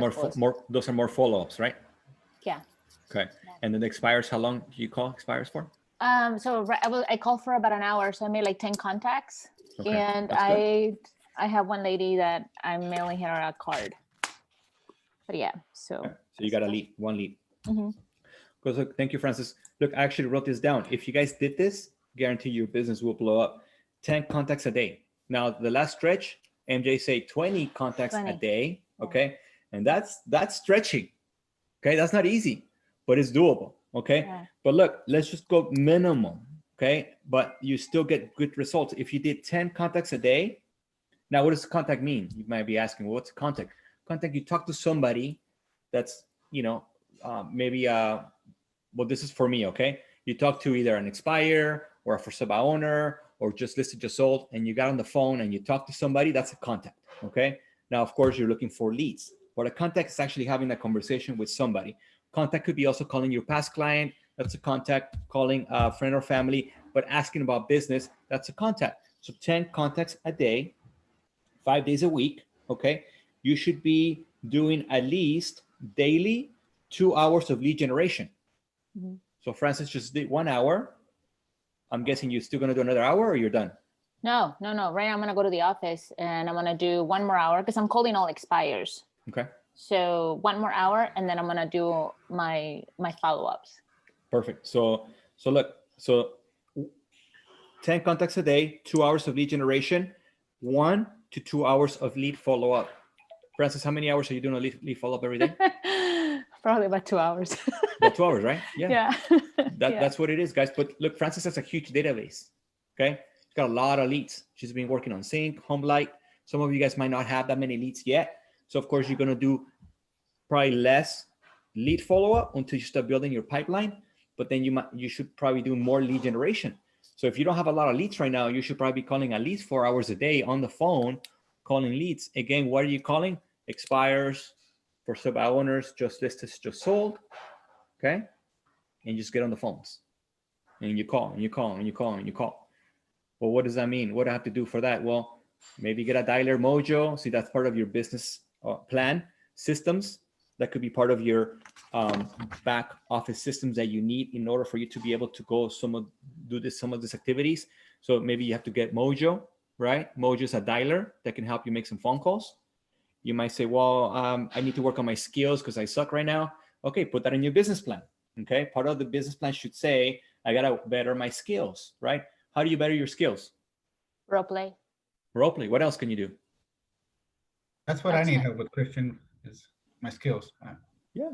those are more follow-ups, right? Yeah. Okay. And then expires, how long do you call expires for? So I called for about an hour, so I made like 10 contacts, Okay, and that's good. I have one lady that I'm mailing her a card. But yeah, so. Okay. So you got a lead, one lead. Mm-hmm. Because look, thank you, Francis. Look, I actually wrote this down. If you guys did this, guarantee your business will blow up. 10 contacts a day. Now the last stretch, MJ say 20 contacts 20. a day. Okay, and that's stretching. Okay, that's not easy, but it's doable. Okay, Yeah. but look, let's just go minimum. Okay, but you still get good results if you did 10 contacts a day. Now, what does contact mean? You might be asking, well, what's contact? Contact, you talk to somebody that's, maybe, well, this is for me, okay? You talk to either an expire or a for sale by owner or just listed, just sold, and you got on the phone and you talk to somebody, that's a contact, okay? Now, of course, you're looking for leads, but a contact is actually having a conversation with somebody. Contact could be also calling your past client, that's a contact, calling a friend or family, but asking about business, that's a contact. So 10 contacts a day, 5 days a week, okay? You should be doing at least daily 2 hours of lead generation. Mm-hmm. So Francis just did 1 hour. I'm guessing you're still gonna do another hour or you're done? No. Right now I'm gonna go to the office and I'm gonna do 1 more hour because I'm calling all expires. Okay. So 1 more hour and then I'm gonna do my follow-ups. Perfect. So look, 10 contacts a day, 2 hours of lead generation, 1 to 2 hours of lead follow-up. Francis, how many hours are you doing a lead follow-up every day? Probably about 2 hours. About 2 hours, right? Yeah. Yeah. That's what it is, guys. But look, Francis has a huge database. Okay. She's got a lot of leads. She's been working on Sync, Home Light. Some of you guys might not have that many leads yet. So of course you're going to do probably less lead follow-up until you start building your pipeline. But then you should probably do more lead generation. So if you don't have a lot of leads right now, you should probably be calling at least 4 hours a day on the phone, calling leads. Again, what are you calling? Expires, for sale by owners, just listed, just sold. Okay. And just get on the phones and you call and you call and you call and you call. Well, what does that mean? What do I have to do for that? Well, maybe get a dialer mojo. See, that's part of your business plan systems. That could be part of your back office systems that you need in order for you to be able to go some of these activities. So maybe you have to get mojo, right? Mojo is a dialer that can help you make some phone calls. You might say, well, I need to work on my skills because I suck right now. Okay, put that in your business plan. Okay, part of the business plan should say, I gotta better my skills, right? How do you better your skills? Role play. Role play. What else can you do? That's what I need help with, Christian, is my skills. Yeah,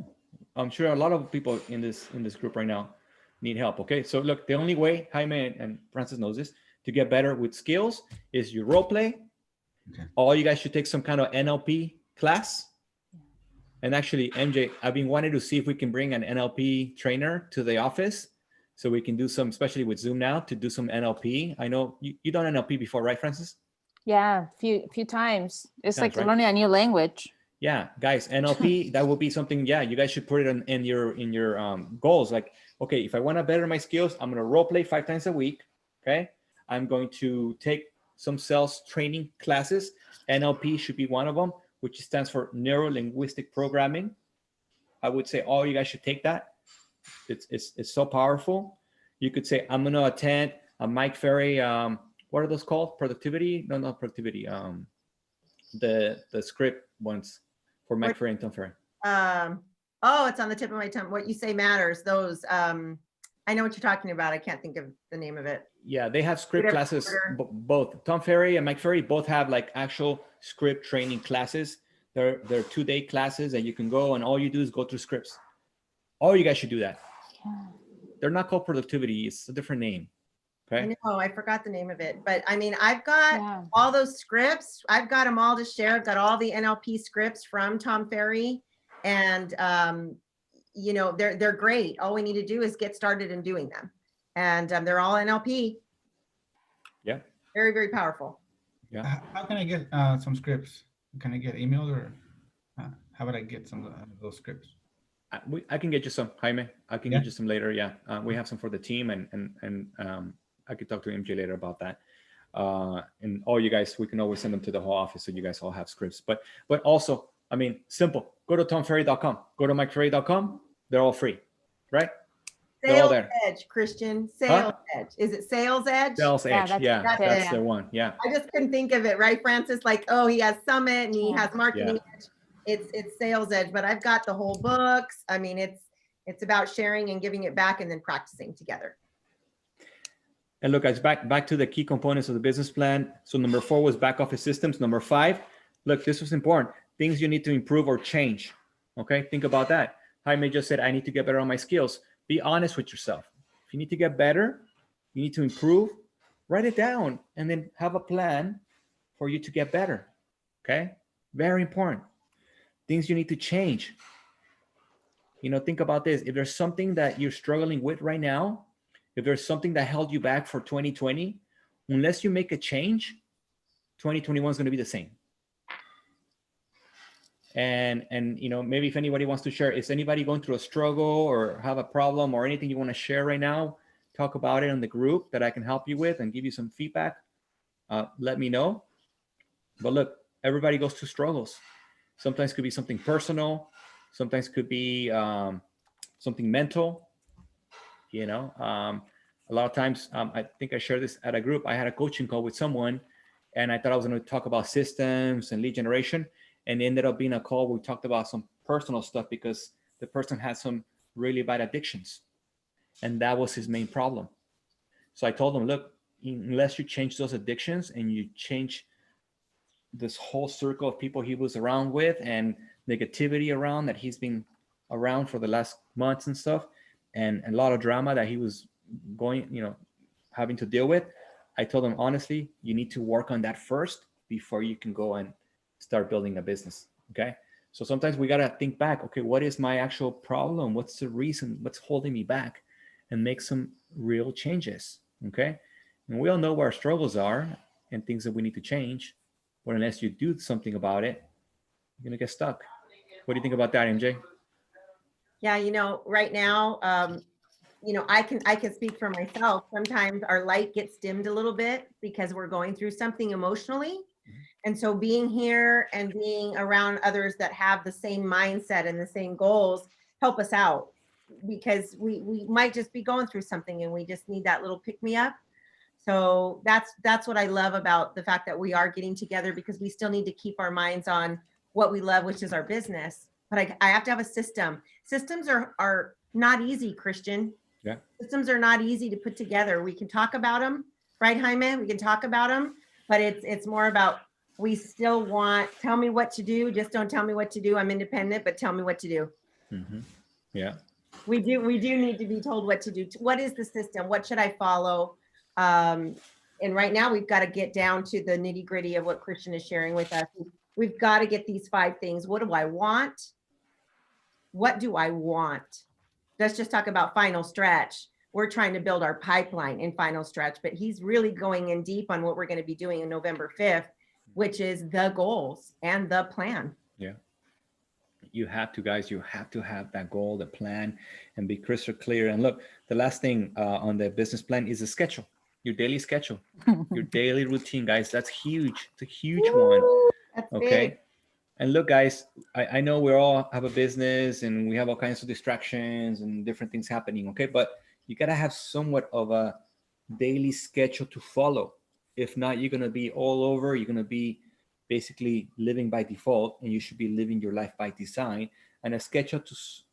I'm sure a lot of people in this group right now need help. Okay, so look, the only way Jaime and Francis knows this to get better with skills is you role play. Okay. All you guys should take some kind of NLP class. And actually, MJ, I've been wanting to see if we can bring an NLP trainer to the office so we can do some, especially with Zoom now, to do some NLP. I know you done NLP before, right, Francis? Yeah, few times. It's like right? Learning a new language. Yeah, guys, NLP, that will be something, yeah, you guys should put it in your goals. Like, okay, if I want to better my skills, I'm going to role play 5 times a week. Okay. I'm going to take some sales training classes. NLP should be one of them, which stands for neuro-linguistic programming. I would say all you guys should take that. It's so powerful. You could say, I'm going to attend a Mike Ferry, what are those called? Productivity? No, not productivity. The script ones for Mike Ferry and Tom Ferry. Oh, it's on the tip of my tongue. What you say matters. Those, I know what you're talking about. I can't think of the name of it. Yeah, they have script Whatever classes. order. Both Tom Ferry and Mike Ferry both have like actual script training classes. They're 2-day classes that you can go, and all you do is go through scripts. All you guys should do that. Yeah. They're not called productivity. It's a different name. I Okay. know, I forgot the name of it, but I mean, I've got Yeah. all those scripts. I've got them all to share. I've got all the NLP scripts from Tom Ferry, and you know, they're great. All we need to do is get started in doing them, and they're all NLP. Yeah. Very, very powerful. Yeah. How can I get some scripts? Can I get emailed, or how would I get some of those scripts? I can get you some, Jaime. I can Yeah. get you some later. Yeah. We have some for the team, and I could talk to MJ later about that. And all you guys, we can always send them to the whole office, so you guys all have scripts. But also, I mean, simple. Go to tomferry.com. Go to mikeferry.com. They're all free, right? They're all Sales there. Edge, Christian. Sales Edge. Is it Sales Edge? Sales Yeah, Edge. that's Yeah, it, that's yeah. the one. Yeah. I just couldn't think of it, right, Francis? Like, oh, he has Summit and he Yeah. has Marketing Edge. It's Sales Edge, but I've got the whole books. I mean, it's about sharing and giving it back and then practicing together. And look, guys, back to the key components of the business plan. So number 4 was back office systems. Number 5, look, this was important. Things you need to improve or change. Okay, think about that. Jaime just said, I need to get better on my skills. Be honest with yourself. If you need to get better, you need to improve, write it down, and then have a plan for you to get better. Okay, very important. Things you need to change. You know, think about this. If there's something that you're struggling with right now, if there's something that held you back for 2020, unless you make a change, 2021 is going to be the same. And you know, maybe if anybody wants to share, is anybody going through a struggle or have a problem or anything you want to share right now, talk about it in the group that I can help you with and give you some feedback. Let me know. But look, everybody goes through struggles. Sometimes could be something personal. Sometimes could be something mental. You know, a lot of times, I think I shared this at a group. I had a coaching call with someone, and I thought I was going to talk about systems and lead generation, and it ended up being a call where we talked about some personal stuff because the person had some really bad addictions, and that was his main problem. So I told him, look, unless you change those addictions and you change this whole circle of people he was around with and negativity around that he's been around for the last months and stuff, and a lot of drama that he was going, you know, having to deal with, I told him, honestly, you need to work on that first before you can go and start building a business. Okay. So sometimes we got to think back. Okay, what is my actual problem? What's the reason? What's holding me back? And make some real changes. Okay. And we all know where our struggles are and things that we need to change. But unless you do something about it, you're going to get stuck. What do you think about that, MJ? Yeah, you know, right now, you know, I can speak for myself. Sometimes our light gets dimmed a little bit because we're going through something emotionally. And so being here and being around others that have the same mindset and the same goals help us out, because we might just be going through something and we just need that little pick me up. So that's what I love about the fact that we are getting together, because we still need to keep our minds on what we love, which is our business. But I have to have a system. Systems are not easy, Christian. Yeah. Systems are not easy to put together. We can talk about them, right, Jaime? We can talk about them, but it's more about, we still want, tell me what to do. Just don't tell me what to do. I'm independent, but tell me what to do. Mm-hmm. Yeah. We do need to be told what to do. What is the system? What should I follow? And right now we've got to get down to the nitty gritty of what Christian is sharing with us. We've got to get these 5 things. What do I want? What do I want? Let's just talk about final stretch. We're trying to build our pipeline in final stretch, but he's really going in deep on what we're going to be doing on November 5th, which is the goals and the plan. Yeah. You have to, guys, you have to have that goal, the plan, and be crystal clear. And look, the last thing on the business plan is a schedule, your daily schedule, your daily routine, guys. That's huge. It's a huge one. That's Okay. big. And look, guys, I know we all have a business and we have all kinds of distractions and different things happening. Okay. But you got to have somewhat of a daily schedule to follow. If not, you're going to be all over. You're going to be basically living by default, and you should be living your life by design. And a schedule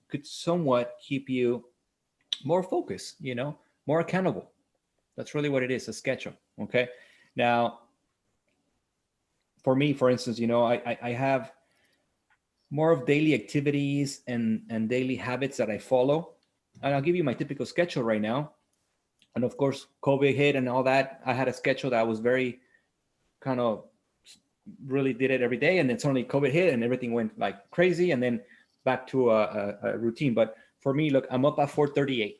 could somewhat keep you more focused, you know, more accountable. That's really what it is, a schedule. Okay. Now, for me, for instance, I have more of daily activities and daily habits that I follow. And I'll give you my typical schedule right now. And of course, COVID hit and all that. I had a schedule that was very kind of really did it every day. And then suddenly COVID hit and everything went like crazy. And then back to a routine. But for me, look, I'm up at 4:38.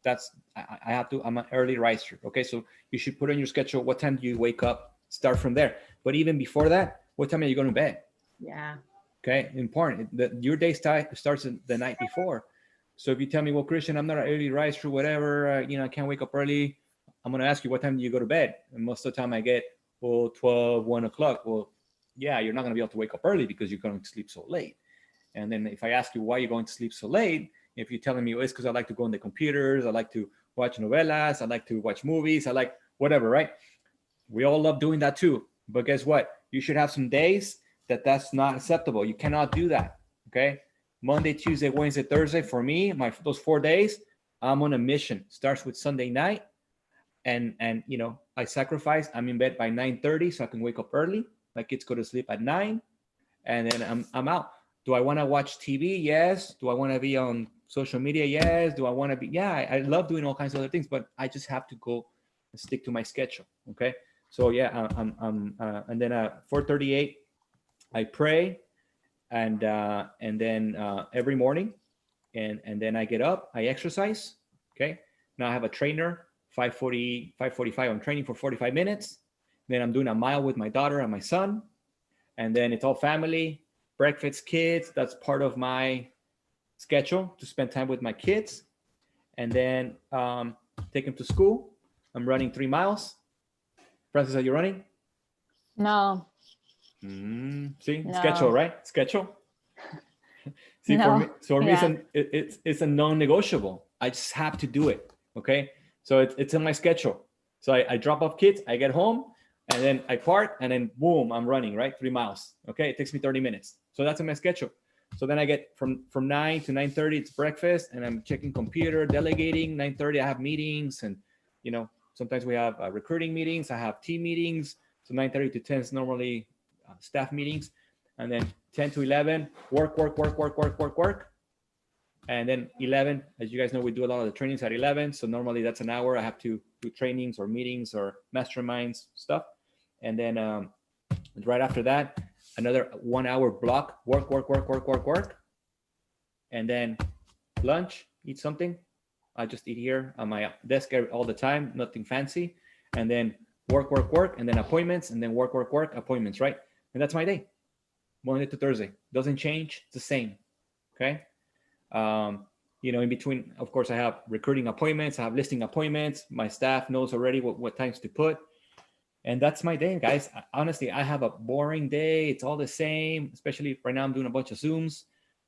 I have to, I'm an early riser. Okay. So you should put on your schedule, what time do you wake up? Start from there. But even before that, what time are you going to bed? Yeah. Okay. Important. Your day starts the night before. So if you tell me, well, Christian, I'm not an early riser, whatever, I can't wake up early. I'm going to ask you, what time do you go to bed? And most of the time I get, 12, 1 o'clock. Well, yeah, you're not going to be able to wake up early because you're going to sleep so late. And then if I ask you why you're going to sleep so late, if you're telling me, well, it's because I like to go on the computers, I like to watch novelas, I like to watch movies, I like whatever, right? We all love doing that too. But guess what? You should have some days that's not acceptable. You cannot do that, okay? Monday, Tuesday, Wednesday, Thursday, for me, those 4 days, I'm on a mission. Starts with Sunday night. And I sacrifice. I'm in bed by 9:30 so I can wake up early. My kids go to sleep at 9, and then I'm out. Do I want to watch TV? Yes. Do I want to be on social media? Yes. Do I want to be? Yeah, I love doing all kinds of other things, but I just have to go and stick to my schedule. Okay. So yeah, and then at 4:38, I pray, and then every morning, and then I get up, I exercise. Okay. Now I have a trainer. 5:40, 5:45. I'm training for 45 minutes. Then I'm doing a mile with my daughter and my son, and then it's all family, breakfast, kids. That's part of my schedule, to spend time with my kids, and then take them to school. I'm running 3 miles. Francis, are you running? No. See, No. schedule, right? Schedule. See, No. for me, Yeah. it's a non-negotiable. I just have to do it. Okay, so it's in my schedule. So I drop off kids, I get home, and then I park, and then boom, I'm running, right? 3 miles. Okay, it takes me 30 minutes. So that's in my schedule. So then I get from 9 to 9:30, it's breakfast, and I'm checking computer, delegating. 9:30, I have meetings, and sometimes we have recruiting meetings. I have team meetings. So 9:30 to 10 is normally staff meetings, and then 10 to 11, work. And then 11, as you guys know, we do a lot of the trainings at 11. So normally that's an hour. I have to do trainings or meetings or masterminds stuff. And then right after that, another 1 hour block, work. And then lunch, eat something. I just eat here on my desk all the time, nothing fancy. And then work. And then appointments, and then work, appointments, right? And that's my day, Monday to Thursday. Doesn't change, it's the same, okay? In between, of course, I have recruiting appointments, I have listing appointments. My staff knows already what times to put. And that's my day, guys. Honestly, I have a boring day. It's all the same, especially right now I'm doing a bunch of Zooms,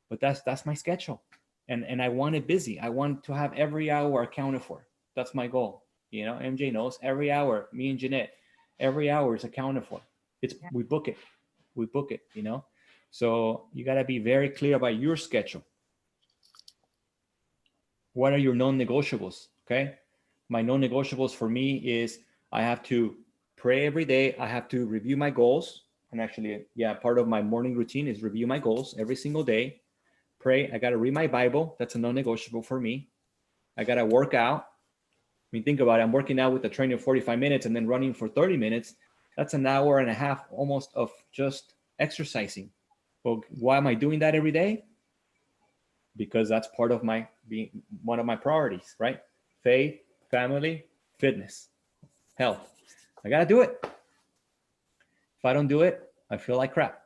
but that's my schedule. And I want it busy. I want to have every hour accounted for. That's my goal. MJ knows every hour, me and Jeanette, every hour is accounted for. We book it. So you got to be very clear about your schedule. What are your non-negotiables? Okay. My non-negotiables for me is I have to pray every day. I have to review my goals. And actually, part of my morning routine is review my goals every single day. Pray. I got to read my Bible. That's a non-negotiable for me. I got to work out. I mean, think about it. I'm working out with a training of 45 minutes and then running for 30 minutes. That's an hour and a half almost of just exercising. Well, why am I doing that every day? Because that's part of being one of my priorities, right? Faith, family, fitness, health. I got to do it. If I don't do it, I feel like crap.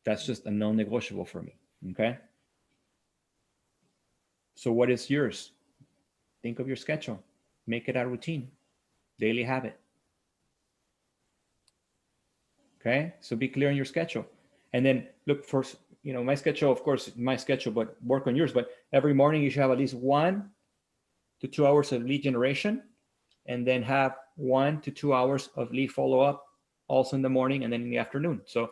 That's just a non-negotiable for me, okay? So what is yours? Think of your schedule. Make it a routine, daily habit. Okay, so be clear on your schedule. And then look for, my schedule, of course, my schedule, but work on yours. But every morning you should have at least 1 to 2 hours of lead generation, and then have 1 to 2 hours of lead follow-up also in the morning and then in the afternoon. So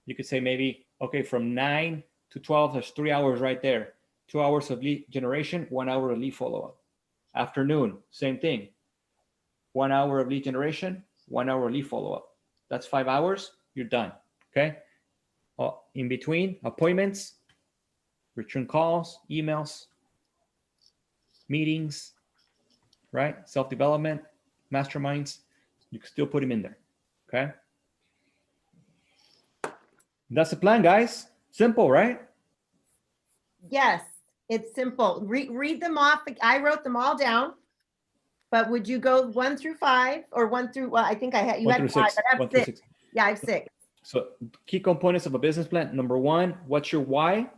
you could say maybe, okay, from 9 to 12, there's 3 hours right there. 2 hours of lead generation, 1 hour of lead follow-up. Afternoon, same thing. 1 hour of lead generation, 1 hour lead follow-up. That's 5 hours, you're done, okay? In between, appointments, return calls, emails, meetings, right? Self-development, masterminds, you can still put them in there, okay? That's the plan, guys. Simple, right? Yes, it's simple. Read them off. I wrote them all down. But would you go 1 through 5 or 1 through, well, I think I had, you 1 had through 5, 6. but I 1 have through 6. 6. Yeah, I have 6. So key components of a business plan. Number 1, what's your why?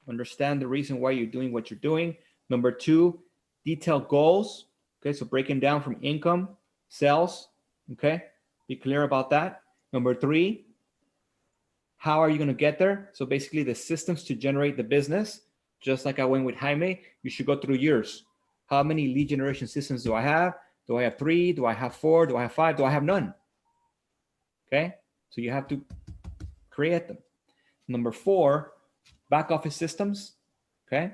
Understand the reason why you're doing what you're doing. Number 2, detailed goals. Okay, so breaking down from income, sales. Okay, be clear about that. Number 3, how are you going to get there? So basically the systems to generate the business. Just like I went with Jaime, you should go through yours. How many lead generation systems do I have? Do I have 3? Do I have 4? Do I have 5? Do I have none? Okay, so you have to create them. Number 4, back office systems, okay,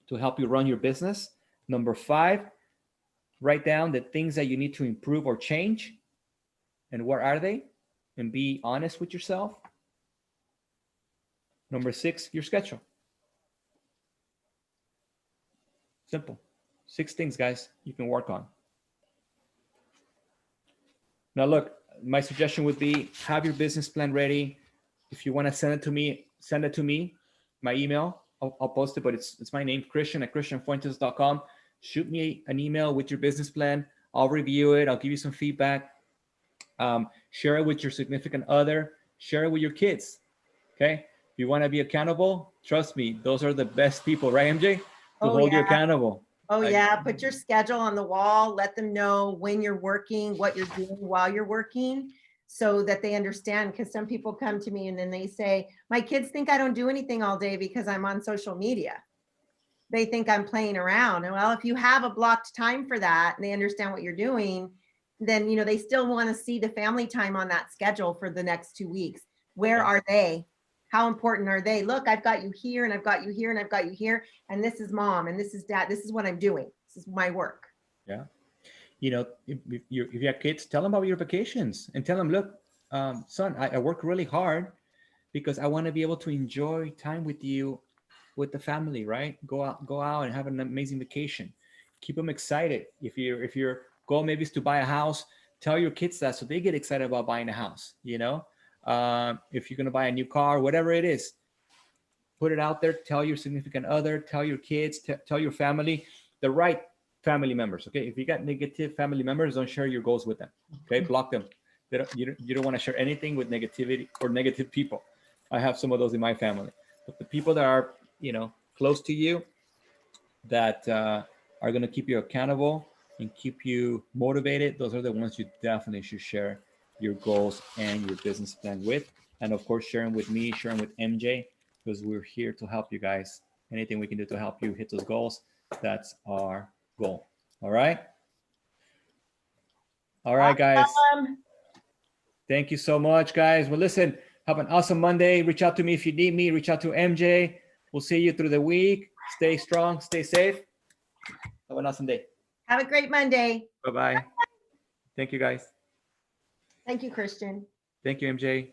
to help you run your business. Number 5, write down the things that you need to improve or change and what are they, and be honest with yourself. Number 6, your schedule. Simple. 6 things, guys, you can work on. Now look, my suggestion would be have your business plan ready. If you want to send it to me, send it to me. My email, I'll post it, but it's my name, Christian@christianfuentes.com. Shoot me an email with your business plan. I'll review it. I'll give you some feedback. Share it with your significant other. Share it with your kids. Okay. If you want to be accountable, trust me, those are the best people, right, MJ? To hold you accountable. Oh yeah, put your schedule on the wall. Let them know when you're working, what you're doing while you're working, so that they understand. Because some people come to me and then they say, my kids think I don't do anything all day because I'm on social media. They think I'm playing around. And well, if you have a blocked time for that and they understand what you're doing, then they still want to see the family time on that schedule for the next 2 weeks. Where are they? How important are they? Look, I've got you here and I've got you here and I've got you here. And this is mom and this is dad. This is what I'm doing. This is my work. Yeah. If you have kids, tell them about your vacations and tell them, look, son, I work really hard because I want to be able to enjoy time with you, with the family, right? Go out and have an amazing vacation. Keep them excited. If your goal maybe is to buy a house, tell your kids that so they get excited about buying a house. If you're going to buy a new car, whatever it is, put it out there. Tell your significant other, tell your kids, tell your family, the right family members. Okay, if you got negative family members, don't share your goals with them. Okay, block them. You don't want to share anything with negativity or negative people. I have some of those in my family, but the people that are close to you, that are going to keep you accountable and keep you motivated, those are the ones you definitely should share your goals and your business plan with. And of course, sharing with me, sharing with MJ, because we're here to help you guys. Anything we can do to help you hit those goals, that's our goal. All right. All right, guys. Thank you so much, guys. Well, listen, have an awesome Monday. Reach out to me if you need me. Reach out to MJ. We'll see you through the week. Stay strong. Stay safe. Have an awesome day. Have a great Monday. Bye-bye. Thank you, guys. Thank you, Christian. Thank you, MJ.